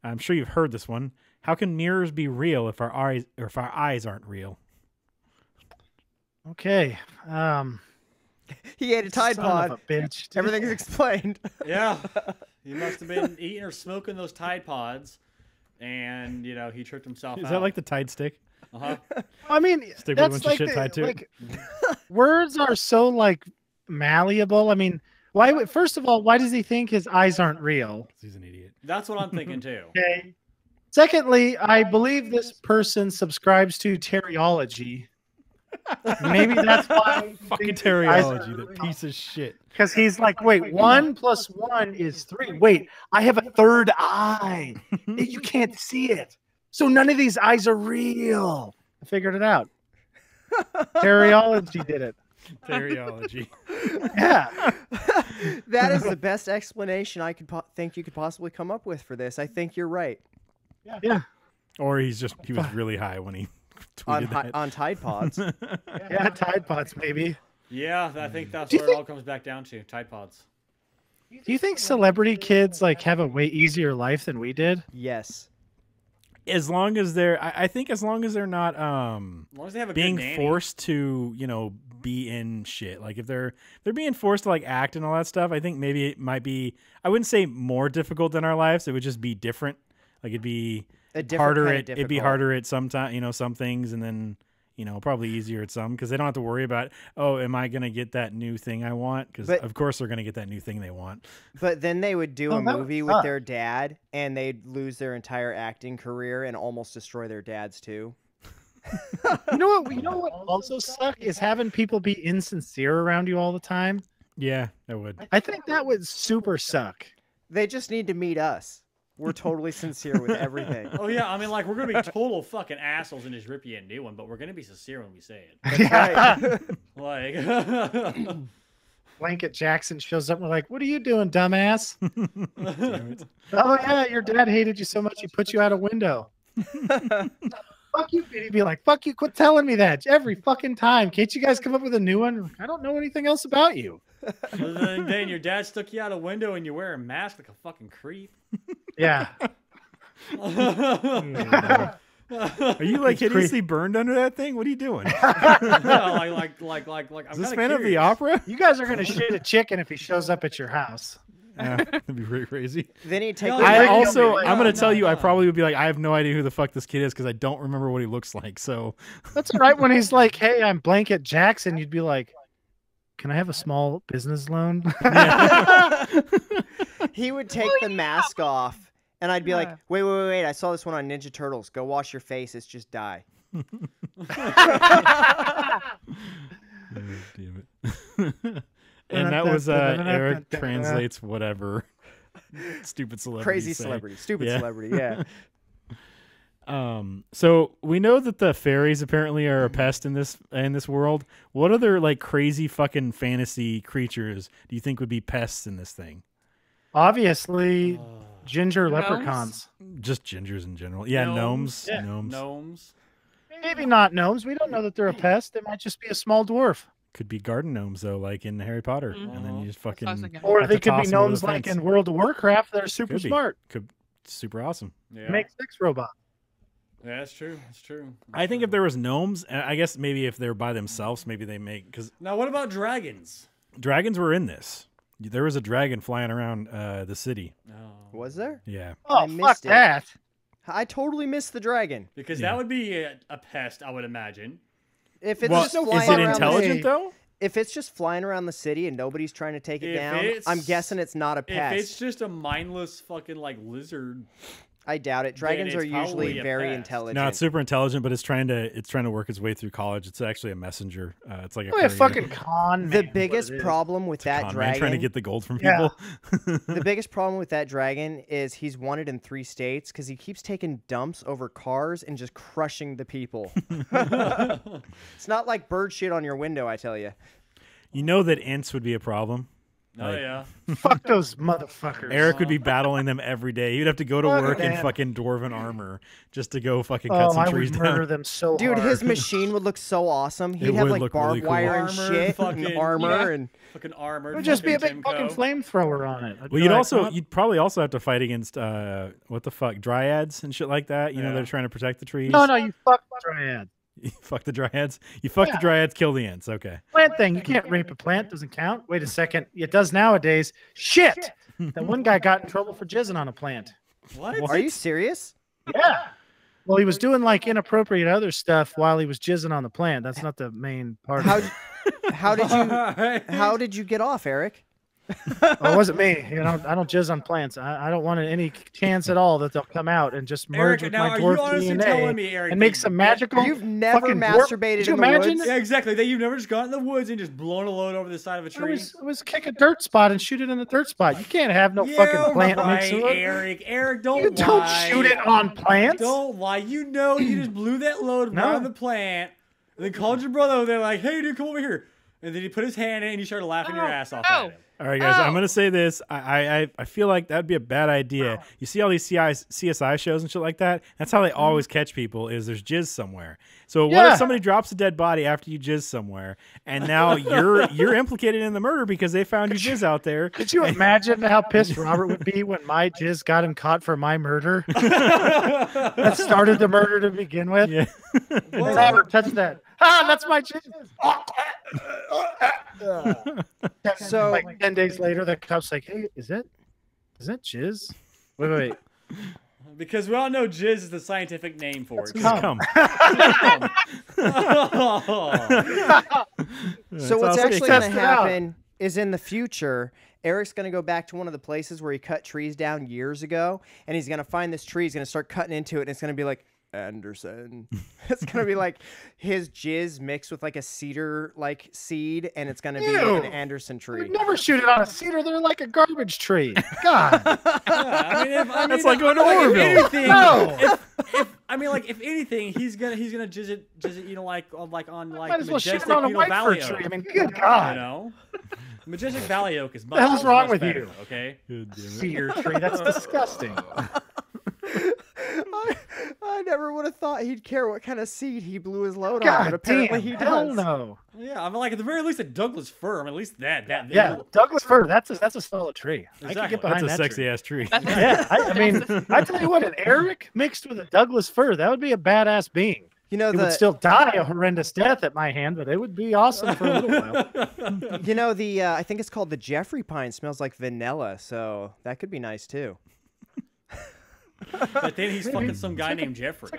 I'm sure you've heard this one. How can mirrors be real if our eyes aren't real? Okay. He ate a Tide Son Pod. of a bitch. Everything's explained. Yeah. He must have been eating or smoking those Tide Pods, and he tricked himself Is out. that like the Tide stick? Uh-huh. I mean, Stick with a that's bunch of like shit tied to it? like words are so like malleable. I mean, why? First of all, why does he think his eyes aren't real? He's an idiot. That's what I'm thinking too. Okay. Secondly, I believe this person subscribes to Teriology. Maybe that's why. Fucking Teriology, that piece of shit. Because he's like, wait, 1 + 1 is 3. Wait, I have a third eye. You can't see it. So none of these eyes are real. I figured it out. Teriology did it. Teriology. Yeah. That is the best explanation I could think you could possibly come up with for this. I think you're right. Yeah. Or he was really high when he tweeted that. On Tide Pods. Yeah, Tide Pods, maybe. Yeah, I think that's Do you where it all comes back down to. Tide Pods. Do you think celebrity kids like have a way easier life than we did? Yes. As long as I think as long as they're not As long as they have a being good nanny. forced to, be in shit. Like if they're being forced to like act and all that stuff, I think maybe it might be, I wouldn't say more difficult than our lives. It would just be different. Like it'd be A different harder kind of it'd be difficult. harder at some time, some things, and then probably easier at some, because they don't have to worry about, oh, am I gonna get that new thing I want? Because But- of course they're gonna get that new thing they want. But then they would do Oh, a that would movie with suck. their dad, and they'd lose their entire acting career and almost destroy their dads too. You know what also suck is having people be insincere around you all the time. Yeah, that would. I think that would super suck. They just need to meet us. We're totally sincere with everything. Oh yeah, I mean, like we're gonna be total fucking assholes and just rip you a new one, but we're gonna be sincere when we say it. Right. Like, Blanket Jackson shows up and we're like, what are you doing, dumbass? Damn it. Oh yeah, your dad hated you so much he put you out a window. fuck you. He'd be like, fuck you, quit telling me that every fucking time. Can't you guys come up with a new one? I don't know anything else about you. Then your dad stuck you out a window and you wear a mask like a fucking creep. Yeah. Are you like hideously burned under that thing? What are you doing? Like. Is this fan of the opera? You guys are gonna shit a chicken if he shows up at your house. Yeah, that'd be pretty crazy. Then he'd take. No, the- I no, also, no, I'm gonna no, tell you, no. I probably would be like, I have no idea who the fuck this kid is because I don't remember what he looks like. So That's all right when he's like, "Hey, I'm Blanket Jackson." You'd be like, "Can I have a small business loan?" He would take the mask off, and I'd be like, Yeah. wait. I saw this one on Ninja Turtles. Go wash your face. It's just dye. damn it. And that was Eric translates whatever stupid celebrity. Crazy say. celebrity. Stupid Yeah. celebrity. Yeah. So we know that the fairies apparently are a pest in this world. What other like crazy fucking fantasy creatures do you think would be pests in this thing? Obviously, ginger Gnomes? leprechauns. Just gingers in general. Yeah, gnomes. Yeah. Gnomes. Maybe not gnomes. We don't know that they're a pest. They might just be a small dwarf. Could be garden gnomes though, like in Harry Potter, and then you just That's what I was fucking thinking. Or have they to could toss be them over gnomes the like fence. in World of Warcraft that are super Could be. smart. Could super awesome. Yeah. Make sex robots. Yeah, that's true. That's true. I think if there was gnomes, and I guess maybe if they're by themselves, maybe they make because Now, what about dragons? dragons were in this. There was a dragon flying around the city. No. Was there? Yeah, Oh, I fuck missed it. that. I totally missed the dragon. Because Yeah. that would be a pest, I would imagine. If it's well, just is flying it around intelligent Hey. though? if it's just flying around the city and nobody's trying to take it If down, it's- I'm guessing it's not a pest. If it's just a mindless fucking like lizard, I doubt it. Dragons it's are usually probably a very pest. intelligent. No, it's super intelligent, but it's trying to work its way through college. It's actually a messenger. It's like a, Probably a courier. fucking con man. The is what biggest it is. problem with that Con man dragon, trying to get the gold from Yeah. people. the biggest problem with that dragon is he's wanted in 3 states because he keeps taking dumps over cars and just crushing the people. It's not like bird shit on your window, I tell you. You know that ants would be a problem. oh Like, yeah. Fuck those motherfuckers. Eric would be battling them every day. He'd have to go to Fuck work in them. fucking dwarven armor just to go fucking cut Oh, some I trees would murder down. them so Dude, hard. his machine would look so awesome. He'd It have would like look barbed really cool. wire and Armor, shit, fucking- and armor, yeah. and Fucking armored. It would just be a big fucking fucking Timco. flamethrower on it. I'd Well, be you'd like, also "Oh, you'd probably also have to fight against what the fuck dryads and shit like that. You know Yeah. they're trying to protect the trees. no, you fuck dryad. You fuck the dryads. You fuck the Yeah. dryads, kill the ants. Okay. Plant thing. You can't rape a plant. Doesn't count. Wait a second. It does nowadays. Shit. That one guy got in trouble for jizzing on a plant. What? are you serious? Yeah. Well, he was doing like inappropriate other stuff while he was jizzing on the plant. That's not the main part. How Of it. how did you get off, Eric? Oh, it wasn't me. You know, I don't jizz on plants. I don't want any chance at all that they'll come out and just merge Eric, with now my are you dwarf honestly DNA telling me, Eric, and make that- some magical. You've never fucking dwarf- masturbated Could you in the imagine? woods? Yeah, exactly. That you've never just gone in the woods and just blown a load over the side of a I tree. was kick a dirt spot and shoot it in the dirt spot. You can't have no fucking plant right, mix with it. Eric. Eric, don't You don't lie. shoot it on plants. Don't lie. You know you just blew that load No. right on the plant, and then called your brother over there like, "Hey, dude, come over here." And then he put his hand in and you started laughing your ass off at him. All right, guys. I'm Oh. gonna say this. I feel like that'd be a bad idea. You see all these CSI shows and shit like that. That's how they always catch people. Is there's jizz somewhere. So what Yeah. if somebody drops a dead body after you jizz somewhere, and now you're implicated in the murder because they found your jizz out there? Could you imagine how pissed Robert would be when my jizz got him caught for my murder? That started the murder to begin with. Yeah. Robert, touch that. Ah, that's my jizz. So- like 10 days later, the cop's like, "Hey, is that jizz?" Wait. Because we all know jizz is the scientific name for it. Come. Come. So what's awesome. actually going Test to it out. happen is in the future, Eric's going to go back to one of the places where he cut trees down years ago, and he's going to find this tree. He's going to start cutting into it, and it's going to be like, Anderson. It's going to be like his jizz mixed with like a cedar like seed, and it's going to be Ew. an Anderson We'd tree. never shoot it on a cedar. They're like a garbage tree. God. That's like going to if Orville. anything, No. if anything, he's gonna jizz it, you know, like on Might as the well shoot majestic, it on a you know, white Valley fir Oak. tree. I mean, good You God. know, majestic Valley Oak is much, the hell's wrong much with better, you? Okay. God damn it. Cedar tree. That's disgusting. I never would have thought he'd care what kind of seed he blew his load on, God but apparently damn, he hell does. no. Yeah, I mean, like at the very least, a Douglas fir. I mean, at least that. Yeah, Douglas fir. That's a solid tree. I Exactly. could get behind That's a that sexy tree. ass tree. Yeah, I mean, I tell you what, an Erik mixed with a Douglas fir, that would be a badass being. You know, It would still die a horrendous death at my hand, but it would be awesome for a little while. you know, I think it's called the Jeffrey pine. Smells like vanilla, so that could be nice too. But then he's fucking some guy named Jeffrey.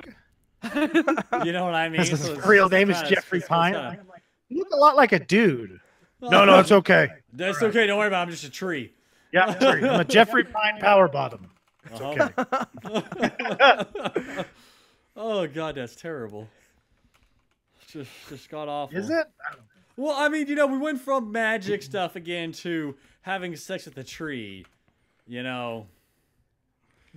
You know what I mean? His So it's real name is kinda- Jeffrey it's Pine. kinda- I'm like, you look a lot like a dude. No, it's okay. That's okay. Don't worry about it. I'm just a tree. Yeah, I'm a Jeffrey Pine power bottom. It's Uh-huh. okay. Oh god, that's terrible. Just got awful. Is it? Well, I mean, you know, we went from magic stuff again to having sex with a tree. You know,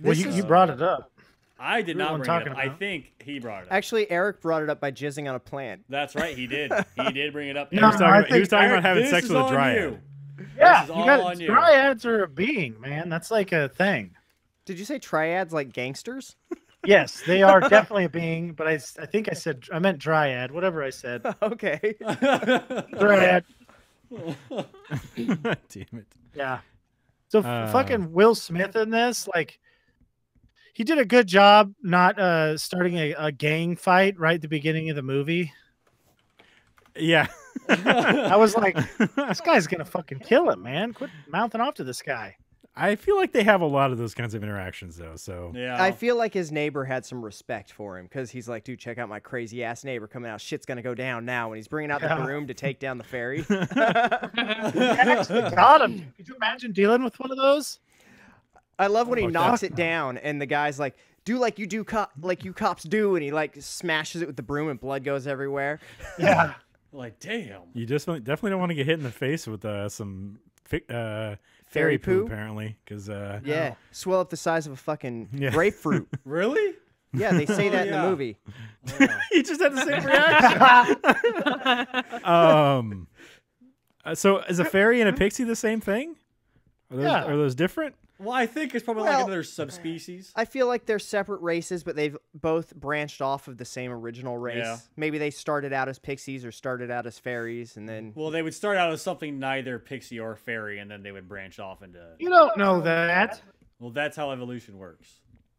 Well, you brought it up. I did We not weren't bring it talking up. I about- think he brought it up. Actually, Eric brought it up by jizzing on a plant. That's right. He did. He did bring it up. No, He was talking about having This sex is with a on dryad. you. Yeah, is you all got on you. dryads are a being, man. That's like a thing. Did you say triads like gangsters? Yes, they are definitely a being, but I think I meant dryad, whatever I said. Okay. Dryad. Damn it. Yeah. So fucking Will Smith in this, like, he did a good job not starting a gang fight right at the beginning of the movie. Yeah. I was like, this guy's gonna fucking kill him, man. Quit mouthing off to this guy. I feel like they have a lot of those kinds of interactions, though. So Yeah. I feel like his neighbor had some respect for him because he's like, dude, check out my crazy ass neighbor coming out. Shit's gonna go down now when he's bringing out the Yeah. broom to take down the ferry. Actually got him. Could you imagine dealing with one of those? I love when he Fuck knocks that. it down and the guy's like, do like you do, like you cops do, and he like smashes it with the broom and blood goes everywhere. Yeah. Like, damn. you just definitely don't want to get hit in the face with some fairy Fairy poo, poo? apparently, because Yeah, swell up the size of a fucking Yeah. grapefruit. Really? Yeah, they say Oh, that in yeah. the movie. you just had the same reaction. So is a fairy and a pixie the same thing? Yeah. Are those different? Well, I think it's probably like Well, another subspecies. I feel like they're separate races, but they've both branched off of the same original race. Yeah. Maybe they started out as pixies or started out as fairies, and then Well, they would start out as something neither pixie or fairy, and then they would branch off into. You don't know that. Well, that's how evolution works.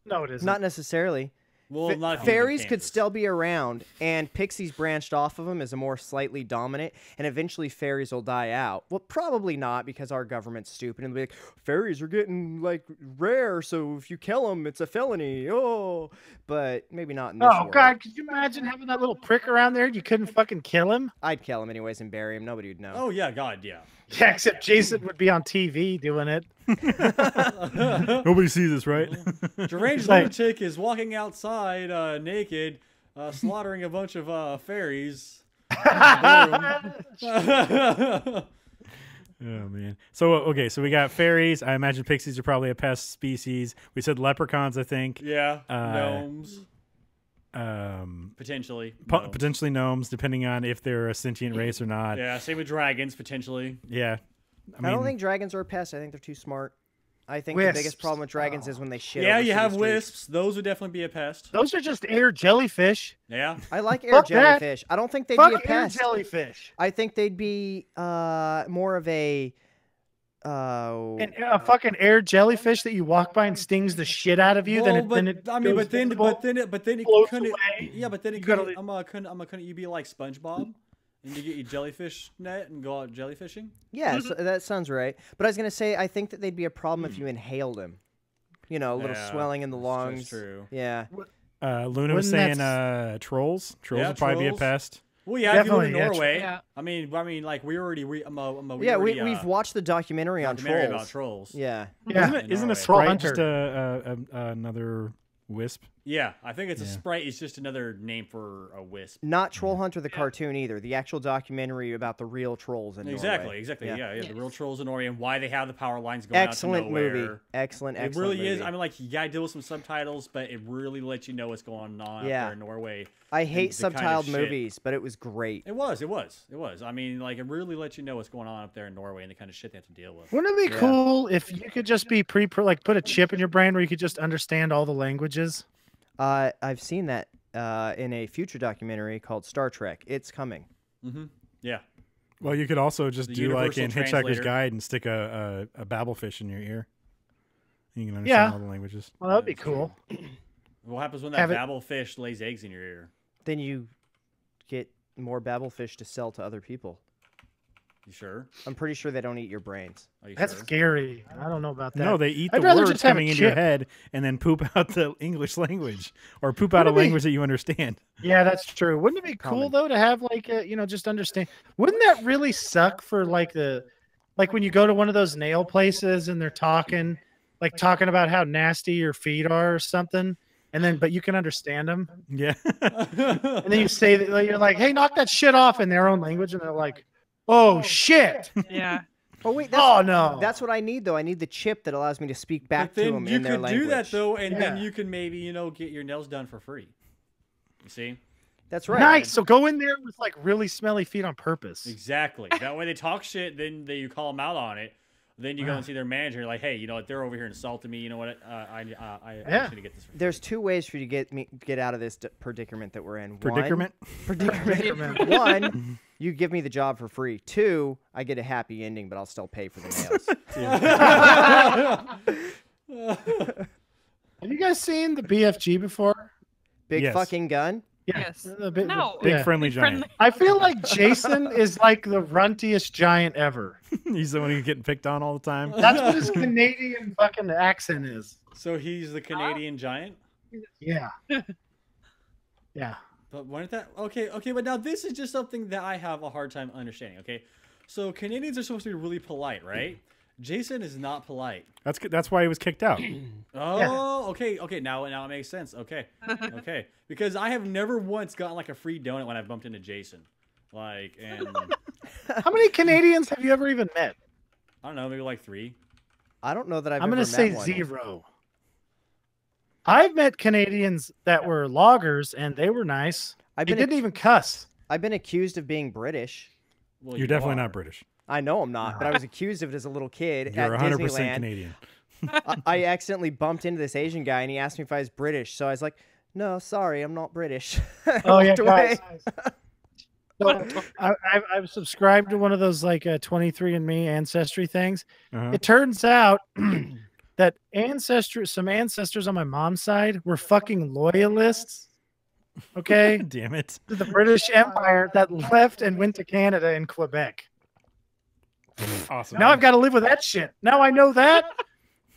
No, it isn't. not necessarily. Well, not if you live in Fairies could Kansas. still be around, and pixies branched off of them as a more slightly dominant, and eventually fairies will die out. Well, probably not because our government's stupid and they'll be like, fairies are getting like rare, so if you kill them, it's a felony. Oh, but maybe not in this Oh world. God, could you imagine having that little prick around there? You couldn't fucking kill him. I'd kill him anyways and bury him. Nobody would know. Oh yeah, God, yeah. Yeah, except Jason would be on TV doing it. Nobody sees this, right? Deranged Like- lunatic is walking outside naked, slaughtering a bunch of fairies. Oh man. So okay, so we got fairies. I imagine pixies are probably a pest species. We said leprechauns, I think. Yeah, gnomes, Potentially potentially. gnomes, depending on if they're a sentient race or not. Yeah, same with dragons, potentially. Yeah. I don't think dragons are a pest. I think they're too smart. I think the biggest Wisps. problem with dragons is when they shit. Yeah, over you city have streets. wisps. Those would definitely be a pest. Those are just air jellyfish. Yeah. I like air Fuck that. jellyfish. I don't think they'd Fuck be a air pest. jellyfish. I think they'd be more of a. A fucking air jellyfish that you walk by and stings the shit out of you. Well, then it I mean, goes but then it floats couldn't. away. Yeah, but then it You gotta couldn't. Couldn't you be like SpongeBob, and you get your jellyfish net and go out jellyfishing? Yeah, so that sounds right. But I was gonna say, I think that they'd be a problem if you inhaled them. You know, a little Yeah, swelling in the that's lungs. true. Yeah. Luna was Wouldn't saying trolls. Trolls Yeah, would probably be a trolls. pest. Well, yeah, if you live in Definitely, Norway. Yeah. I mean, like we already. We've watched the documentary on documentary trolls. about trolls. Yeah. Yeah. Isn't a Norway. sprite Hunter. just another wisp? Yeah, I think it's a Yeah. sprite. It's just another name for a wisp. Not Troll Hunter the cartoon either. The actual documentary about the real trolls in Exactly, Norway. exactly. Yeah. Yeah, the real trolls in Norway and why they have the power lines going Excellent out to nowhere. movie. Excellent, It excellent really is. movie. I mean, like you gotta deal with some subtitles, but it really lets you know what's going on Yeah. up there in Norway. I hate the kind of subtitled shit- movies, but it was great. It was. I mean, like it really lets you know what's going on up there in Norway and the kind of shit they have to deal with. Wouldn't it be Yeah. cool if you could just be like put a chip in your brain where you could just understand all the languages? I've seen that in a future documentary called Star Trek. It's coming. Mm-hmm. Yeah. Well, you could also just The do like universal in Hitchhiker's translator. Guide and stick a babblefish in your ear. You can understand all the languages. Well, that'd be cool. What happens when that Have it- babblefish lays eggs in your ear? Then you get more babblefish to sell to other people. You sure? I'm pretty sure they don't eat your brains. Are you That's sure? scary. I don't know about that. No, they eat the I'd rather words just have a coming into your chip. head and then poop out the English language or poop out a Wouldn't it be- language that you understand. Yeah, that's true. Wouldn't it be cool Common. though to have like a, just understand? Wouldn't that really suck for like when you go to one of those nail places and they're talking about how nasty your feet are or something, and then but you can understand them, Yeah. and then you say that like, you're like, hey, knock that shit off in their own language, and they're like, oh shit, Yeah. Oh wait, oh no, that's what I need though. I need the chip that allows me to speak back But to then them you in their could language. do that though, and then Yeah. you can maybe get your nails done for free. You see? That's right. nice. So go in there with like really smelly feet on purpose. Exactly. That way they talk shit, then you call them out on it. Then you go and see their manager. You're like, hey, you know what? They're over here insulting me. You know what? I Yeah. need to get this. For free. There's two ways for you to get out of this predicament that we're in. Predicament? Predicament. One, you give me the job for free. Two, I get a happy ending, but I'll still pay for the nails. Have you guys seen the BFG before? Big Yes. fucking gun. Yes. The No. Big yeah. friendly giant. Friendly. I feel like Jason is like the runtiest giant ever. He's the one who's getting picked on all the time. That's what his Canadian fucking accent is. So he's the Canadian giant. Yeah. Yeah. But weren't that okay? Okay, but now this is just something that I have a hard time understanding. Okay, so Canadians are supposed to be really polite, right? Jason is not polite. That's why he was kicked out. Oh, okay. Now it makes sense. Okay, okay. Because I have never once gotten like a free donut when I've bumped into Jason. Like, and How many Canadians have you ever even met? I don't know, maybe like 3. I don't know that I've I'm ever going to say met one. 0. I've met Canadians that were loggers and they were nice. I've They been didn't even cuss. I've been accused of being British. Well, You're you definitely are. not British. I know I'm not, but I was accused of it as a little kid You're at 100% Disneyland. Canadian. I accidentally bumped into this Asian guy, and he asked me if I was British. So I was like, "No, sorry, I'm not British." I Oh, yeah, walked away. guys. So I've subscribed to one of those like 23andMe ancestry things. Uh-huh. It turns out that some ancestors on my mom's side were fucking loyalists. Okay, Damn it. to the British Empire that left and went to Canada and Quebec. Awesome. Now I've got to live with that shit. Now I know that.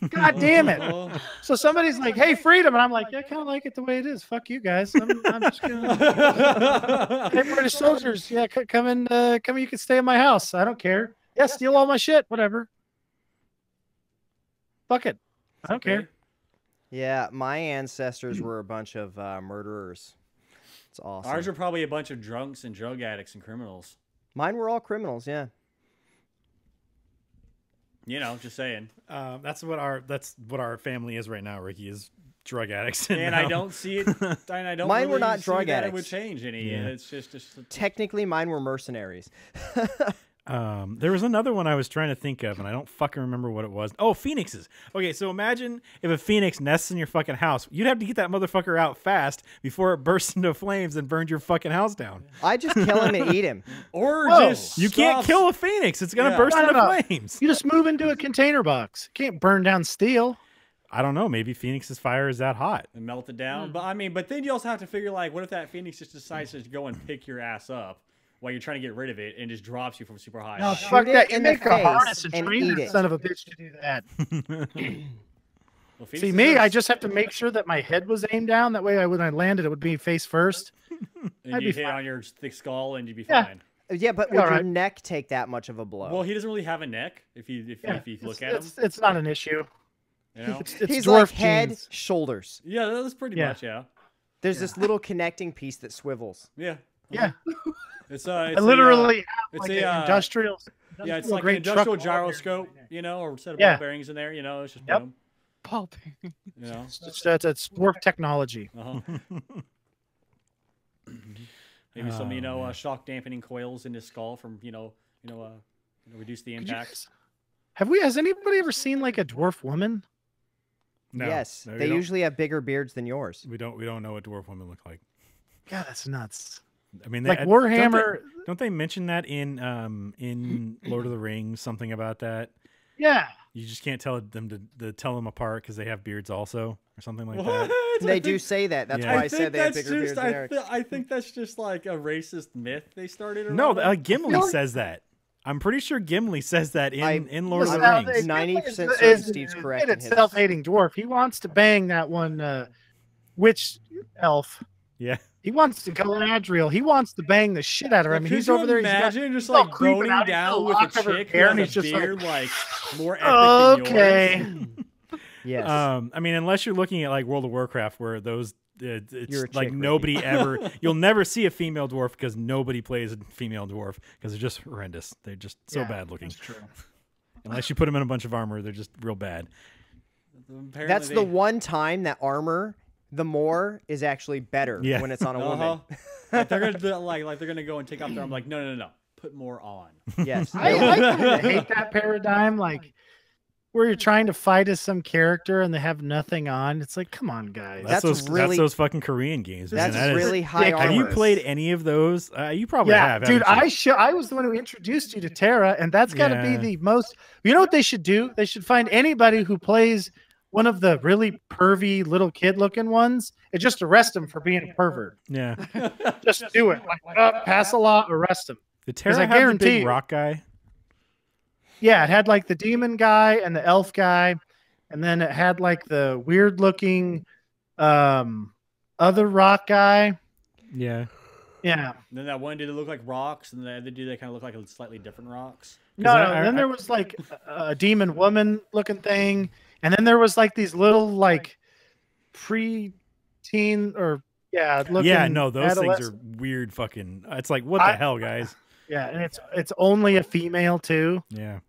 God damn it. Oh. So somebody's like, hey, freedom. And I'm like, yeah, I kind of like it the way it is. Fuck you guys. I'm just going to. Hey, British soldiers. Yeah, come in. You can stay in my house. I don't care. Yeah, steal all my shit. Whatever. Fuck it. I don't care. Yeah, my ancestors were a bunch of murderers. It's awesome. Ours are probably a bunch of drunks and drug addicts and criminals. Mine were all criminals. Yeah. You know, just saying. That's what our family is right now. Ricky is drug addicts. And I don't see it. And I don't. Mine were really not see drug that it would addicts. change any. Yeah. It's just Technically, mine were mercenaries. There was another one I was trying to think of, and I don't fucking remember what it was. Oh, phoenixes. Okay, so imagine if a phoenix nests in your fucking house. You'd have to get that motherfucker out fast before it bursts into flames and burns your fucking house down. I just kill him and eat him. or Whoa. just You can't stuff- kill a phoenix. It's going to Yeah. burst No, into no, no. flames. You just move into a container box. You can't burn down steel. I don't know. Maybe Phoenix's fire is that hot. and melt it down. But I mean, but then you also have to figure like, what if that phoenix just decides to go and pick your ass up while you're trying to get rid of it and just drops you from super high? No, Shoot fuck it that. You in the make a face harness and and train eat that it. son of a bitch to do that. Well, See phoenixes me, are- I just have to make sure that my head was aimed down. That way, when I landed, it would be face first. and I'd you be hit fine. on your thick skull and you'd be Yeah. fine. Yeah, but All would your right. neck take that much of a blow? Well, he doesn't really have a neck. If you look at him, It's not an issue. you know. It's He's dwarf like head, genes. shoulders. Yeah, that's pretty Yeah. much. Yeah, There's this little connecting piece that swivels. yeah. Yeah, It's I it's literally it's have like a, an industrial. yeah, it's industrial like an grade industrial truck ball bearing gyroscope, in there. you know, or a set of Yeah. ball bearings in there. You know, it's just Yep. boom. Ball bearing. You know. It's dwarf technology. Uh-huh. Maybe some shock dampening coils in his skull from reduce the Could you impact. guys- Has anybody ever seen like a dwarf woman? No, Yes, no, we they don't- usually have bigger beards than yours. We don't know what dwarf women look like. God, that's nuts. I mean, Like don't Warhammer. Don't they mention that in Lord of the Rings? Something about that. Yeah. You just can't tell them to tell them apart because they have beards also, or something like What? that. They do say that. That's Yeah. why I said they have bigger beards than Eric. I think that's just like a racist myth they started. No, around. Gimli feel like- says that. I'm pretty sure Gimli says that in Lord of the Listen, Rings. 90% is- certain is- Steve's is correct a in his- self-hating dwarf. He wants to bang that one witch elf. Yeah. He wants to Galadriel. He wants to bang the shit out of her. I mean, Could he's you over there. Imagine he's just all like creeping boning out, he's down got with lock a over her chick hair, who and has he's a just like, beard like more epic than yours. okay. Yes. I mean, unless you're looking at like World of Warcraft, where those it's You're a like chick, nobody ever. You'll never see a female dwarf because nobody plays a female dwarf because they're just horrendous. They're just so Yeah, bad looking. That's true. Unless you put them in a bunch of armor, they're just real bad. Apparently That's they- the one time that armor, the more, is actually better Yeah. when it's on a woman. Uh-huh. Like they're gonna do, like they're gonna go and take off their arm. Like no, put more on. Yes. I kind of hate that paradigm, like where you're trying to fight as some character and they have nothing on. It's like, come on, guys. That's really- those fucking Korean games. Man. That's That is- really high ridiculous. Have you armor. played any of those? You probably Yeah, have. dude, haven't you? I was the one who introduced you to Terra, and that's got to Yeah. be the most. You know what they should do? They should find anybody who plays one of the really pervy little kid-looking ones and just arrest them for being a pervert. Yeah. Just do it. Like, pass a law, arrest them. Did Terra I have the guarantee big you- rock guy? Yeah, it had like the demon guy and the elf guy, and then it had like the weird-looking other rock guy. Yeah. Yeah. And then that one dude that looked like rocks, and the other dude that kind of looked like slightly different rocks. No, I- then there was like a demon woman looking thing, and then there was like these little like pre-teen or looking. Yeah, no, those things are adolescent- weird fucking. It's like, what the hell, guys? Yeah, and it's only a female too. Yeah.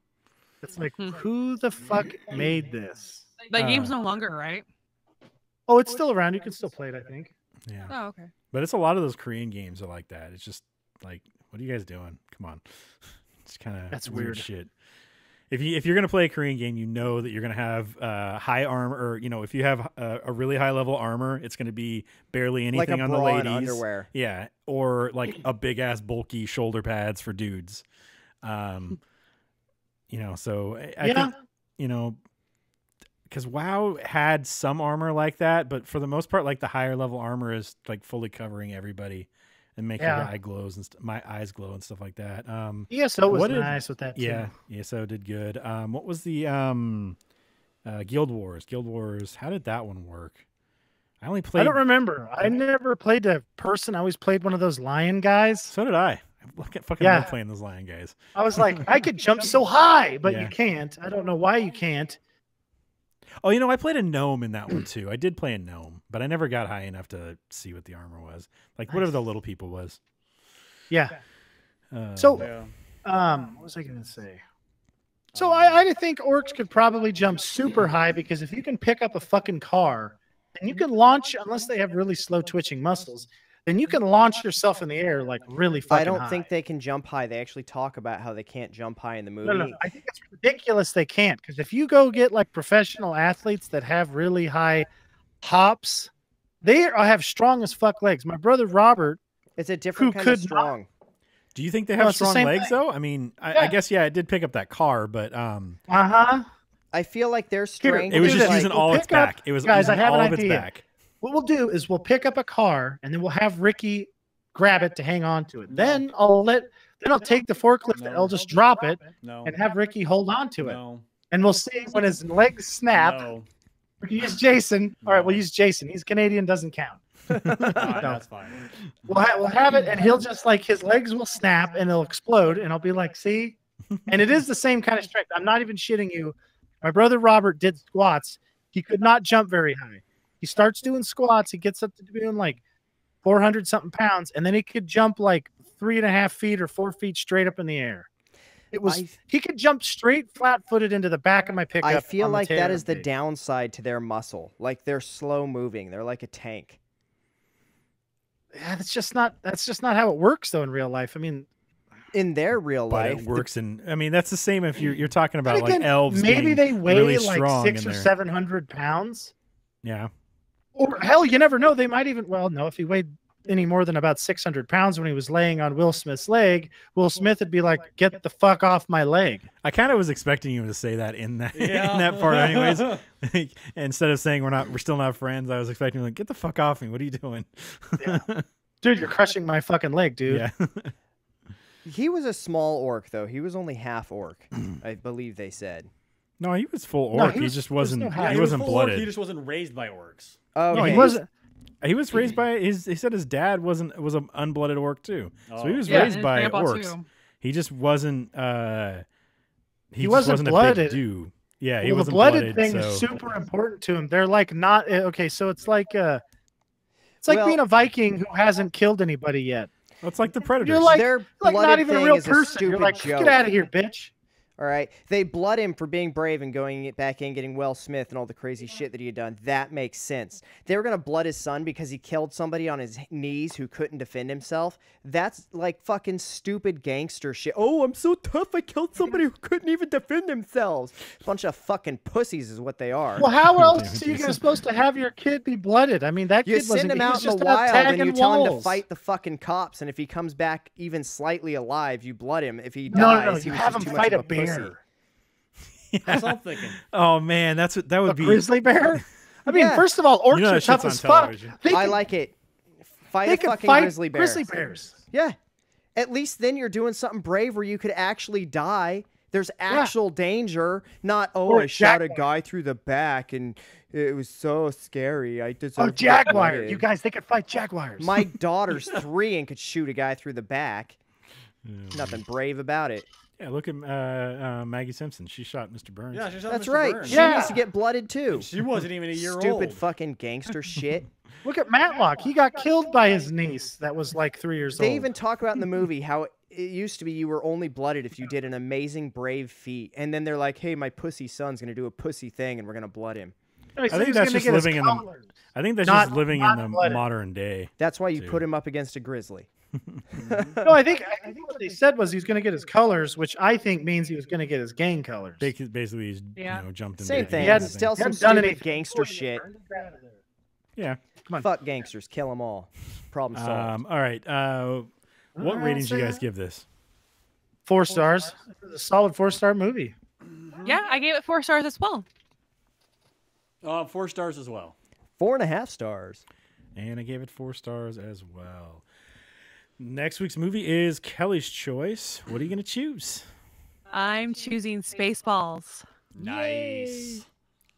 It's like, who the fuck made this? That game's no longer, right? Oh, it's still around. You can still play it, I think. Yeah. Oh, okay. But it's a lot of those Korean games are like that. It's just like, what are you guys doing? Come on. It's kind of That's weird weird. shit. If you're gonna play a Korean game, you know that you're gonna have high armor, or if you have a really high level armor, it's gonna be barely Like anything a on the bra ladies. and underwear. Yeah, or like a big ass bulky shoulder pads for dudes. So I think because WoW had some armor like that, but for the most part, like the higher level armor is like fully covering everybody and making your eye glows and my eyes glow and stuff like that. ESO was what did- nice with that too. Yeah, ESO did good. What was the Guild Wars? Guild Wars. How did that one work? I only played. I don't remember. I never played a person. I always played one of those lion guys. So did I. I fucking Yeah. love playing those lion guys. I was like, I could jump so high, but Yeah. you can't. I don't know why you can't. Oh, I played a gnome in that one too. I did play a gnome, but I never got high enough to see what the armor was. Like whatever the little people was. Yeah. Uh, So, Yeah. what was I going to say? So I think orcs could probably jump super high because if you can pick up a fucking car and you can launch, unless they have really slow twitching muscles, then you can launch yourself in the air like really fucking I don't high. think they can jump high. They actually talk about how they can't jump high in the movie. No. I think it's ridiculous they can't because if you go get like professional athletes that have really high hops, they have strong as fuck legs. My brother Robert, It's a different Who kind of could not- strong. do you think they No, have it's the strong same legs thing. though? I mean, I Yeah. guess it did pick up that car, but I feel like their strength it was do just this. using We'll all its pick up- back. It was guys, I using have an all of its idea. back. what we'll do is we'll pick up a car and then we'll have Ricky grab it to hang on to it. Then I'll take the forklift and I'll just drop it No. and have Ricky hold on to it. No. And we'll see when his legs snap. No. We can use Jason. All right, we'll use Jason. He's Canadian, doesn't count. All right, that's fine. We'll have it, and he'll just like his legs will snap and they'll explode, and I'll be like, "See," and it is the same kind of strength. I'm not even shitting you. My brother Robert did squats. He could not jump very high. He starts doing squats. He gets up to doing like 400 something pounds, and then he could jump like 3.5 feet or 4 feet straight up in the air. It was he could jump straight, flat-footed into the back of my pickup. I feel on the like that is the tailgate. downside to their muscle. Like they're slow moving. They're like a tank. Yeah, that's just not how it works though in real life. I mean, In their real But life, it works in. I mean, that's the same if you're talking but about like again, elves. maybe being they weigh really like strong 600 in or there. 700 pounds. Yeah. Or hell, you never know. They might even. Well, no, if he weighed any more than about 600 pounds when he was laying on Will Smith's leg, Will Smith would be like, "Get the fuck off my leg." I kind of was expecting you to say that in that Yeah. in that part, anyways. Like, instead of saying we're still not friends, I was expecting like, get the fuck off me. What are you doing? Yeah. Dude, you're crushing my fucking leg, dude. Yeah. He was a small orc, though. He was only half orc, I believe they said. No, he was full No, orc. he he was- just there was wasn't. no half. he was wasn't full orc, blooded. He just wasn't raised by orcs. Oh, No, okay. he wasn't. He was raised by his. He said his dad was an unblooded orc too. So he was Oh. raised his by grandpa, orcs. too. He just wasn't. He just wasn't wasn't blooded. a big dude. Yeah, he Well, wasn't the blooded blooded. thing So is super important to him. They're like not okay. So it's like Well- being a Viking who hasn't killed anybody yet. it's like the predators. You're like, Their like not blooded even a thing real is a person. You're stupid like, joke. get out of here, bitch. All right. They blood him for being brave and going back in, getting Will Smith and all the crazy shit that he had done. That makes sense. They were going to blood his son because he killed somebody on his knees who couldn't defend himself. That's like fucking stupid gangster shit. Oh, I'm so tough. I killed somebody who couldn't even defend themselves. Bunch of fucking pussies is what they are. Well, how else are you supposed to have your kid be blooded? I mean, that You kid wasn't. send him he out was in just the out wild and tagging you tell him to walls. fight the fucking cops, and if he comes back even slightly alive, you blood him. If he No, dies, no, no. he You was have just him too much fight of a pussy. bear. That's what I'm thinking. Oh man, that A would be. grizzly bear. I mean, Yeah. first of all, orcs You know are that shit's tough on as fuck. television. They I can, like it. Fight they a can fucking fight grizzly bear. grizzly bears. Yeah. At least then you're doing something brave where you could actually die. There's actual danger, not, oh, Or I a shot a jaguar. guy through the back and it was so scary. I deserve Oh, to get jaguar! blooded." You guys, they can fight jaguars. My daughter's 3 and could shoot a guy through the back. Nothing brave about it. Yeah, look at Maggie Simpson. She shot Mr. Burns. Yeah, she shot That's Mr. right. Burns. She Yeah. needs to get blooded too. She wasn't even a year Stupid old. fucking gangster shit. Look at Matlock. He got killed by his niece. That was like 3 years They old. even talk about in the movie how it used to be you were only blooded if you did an amazing brave feat. And then they're like, hey, my pussy son's going to do a pussy thing and we're going to blood him. No, he said I he think was that's gonna just get his living in the. colors. I think that's Not- just living in not the blooded. modern day. That's why you Dude. put him up against a grizzly. No, I think what they said was he was going to get his colors, which I think means he was going to get his gang colors. Basically, he's Yeah. jumped in. Same the thing. He hadn't- It's still he some hadn't done stupid anything. gangster shit. Yeah. on. Fuck gangsters. Kill them all. Problem solved. All right. What ratings do you guys give this? 4 stars. It's a solid 4-star movie. Yeah, I gave it 4 stars as well. 4 stars as well. 4.5 stars. And I gave it 4 stars as well. Next week's movie is Kelly's Choice. What are you going to choose? I'm choosing Spaceballs. Nice.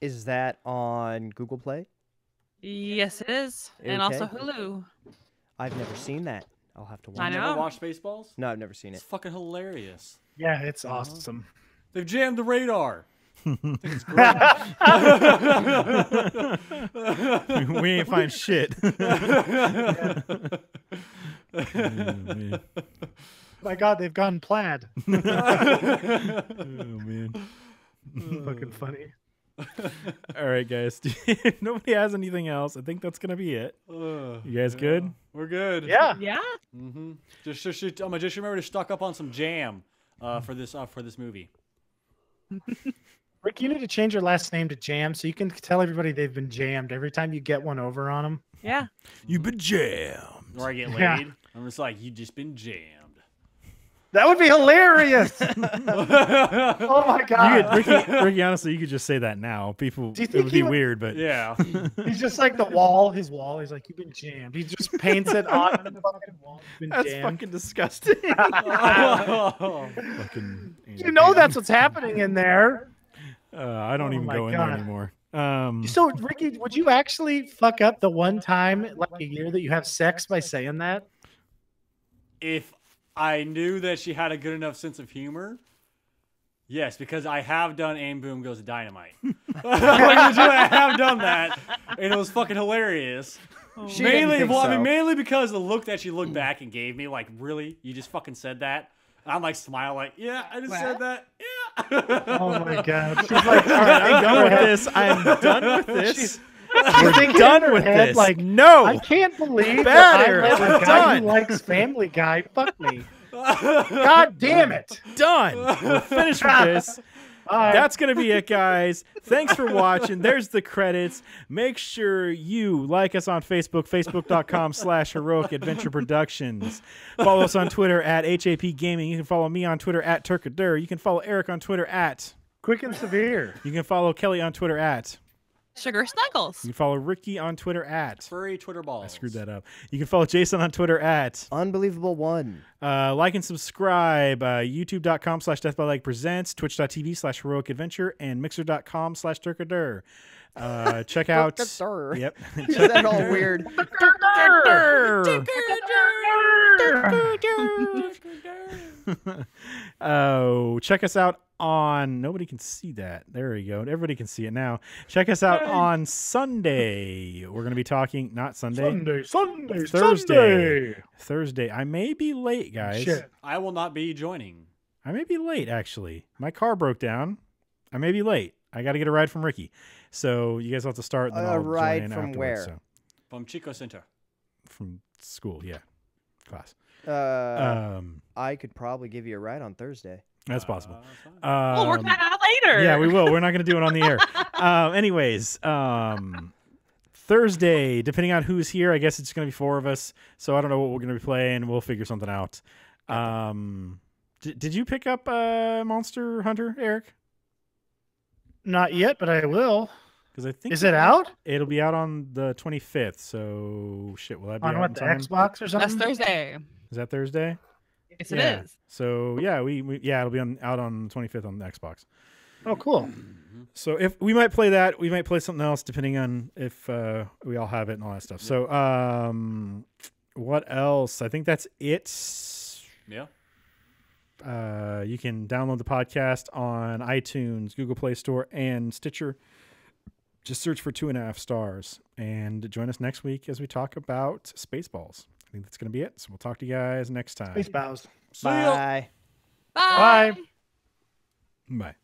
Is that on Google Play? Yes, it is. And also Okay. Hulu. I've never seen that. I'll have to watch I it. know. Never watched Spaceballs? No, I've never seen It's it. fucking hilarious. Yeah, it's awesome. They've jammed the radar. We ain't find shit. Oh, man. My God, they've gone plaid. Oh, man. Fucking funny. All right, guys. If nobody has anything else, I think that's going to be it. You guys good? We're good. Yeah. Yeah. Mm-hmm. Just remember to stock up on some jam for this movie. Rick, you need to change your last name to Jam so you can tell everybody they've been jammed every time you get one over on them. Yeah. You've been jammed. Or I get laid. Yeah. I'm just like, you just been jammed. That would be hilarious. Oh my God. Ricky, honestly, you could just say that now. People, Do you it think would he be would- weird, but Yeah. He's just like the wall, his wall. He's like, you've been jammed. He just paints it on the fucking wall. You've been that's jammed. fucking disgusting. Oh. Fucking, You know that's what's happening in there. I don't Oh even my go in there God. anymore. So, Ricky, would you actually fuck up the one time, like a year, that you have sex by saying that? If I knew that she had a good enough sense of humor, yes, because I have done Aim Boom Goes Dynamite. I have done that, and it was fucking hilarious. She didn't Mainly, think well, I so. mean, mainly because the look that she looked back and gave me, like, really, you just fucking said that. And I'm like, smile, like, yeah, I just said that, yeah. Oh my God. She's like, all right, I'm done with this. I'm done with this. We're done with this. Like, No. I can't believe Bad, that I Eric. let We're a guy done. who likes Family Guy fuck me. God damn it. Done. We're finished with this. That's going to be it, guys. Thanks for watching. There's the credits. Make sure you like us on Facebook, facebook.com/Heroic Adventure Productions. Follow us on Twitter at HAP Gaming. You can follow me on Twitter at Turkadur. You can follow Eric on Twitter at Quick and Severe. You can follow Kelly on Twitter at Sugar Snuggles. You can follow Ricky on Twitter at Furry Twitter balls. I screwed that up. You can follow Jason on Twitter at Unbelievable One. like and subscribe. YouTube.com/DeathByLeg Presents, Twitch.tv/Heroic Adventure, and Mixer.com/Turkadur. Check out. Turkadur. Yep. Is that all weird? Oh, check us out on. Nobody can see that. There we go. Everybody can see it now. Check us out on Sunday. We're going to be talking. Not Sunday. Thursday. I may be late, guys. Shit. I will not be joining. I may be late, actually. My car broke down. I may be late. I got to get a ride from Ricky. So you guys will have to start. Then A I'll ride join in from afterwards, where? so. From Chico Center. From school, yeah. Class. I could probably give you a ride on Thursday. That's possible. We'll work that out later. Yeah, we will. We're not going to do it on the air. Anyways, Thursday, depending on who's here, I guess it's going to be 4 of us. So I don't know what we're going to be playing. We'll figure something out. Did you pick up Monster Hunter, Eric? Not yet, but I will. Because I think Is it out? It'll be out on the 25th. So shit, will that be On out what, in the time? Xbox or That's something? Thursday. Is that Thursday? Yes, Yeah. it is. So yeah, it'll be out on the 25th on the Xbox. Oh, cool. So if we might play that, we might play something else depending on if we all have it and all that stuff. So what else? I think that's it. Yeah. You can download the podcast on iTunes, Google Play Store, and Stitcher. Just search for 2.5 stars and join us next week as we talk about Spaceballs. I think that's going to be it. So we'll talk to you guys next time. Space bows. Bye. Bye. Bye. Bye.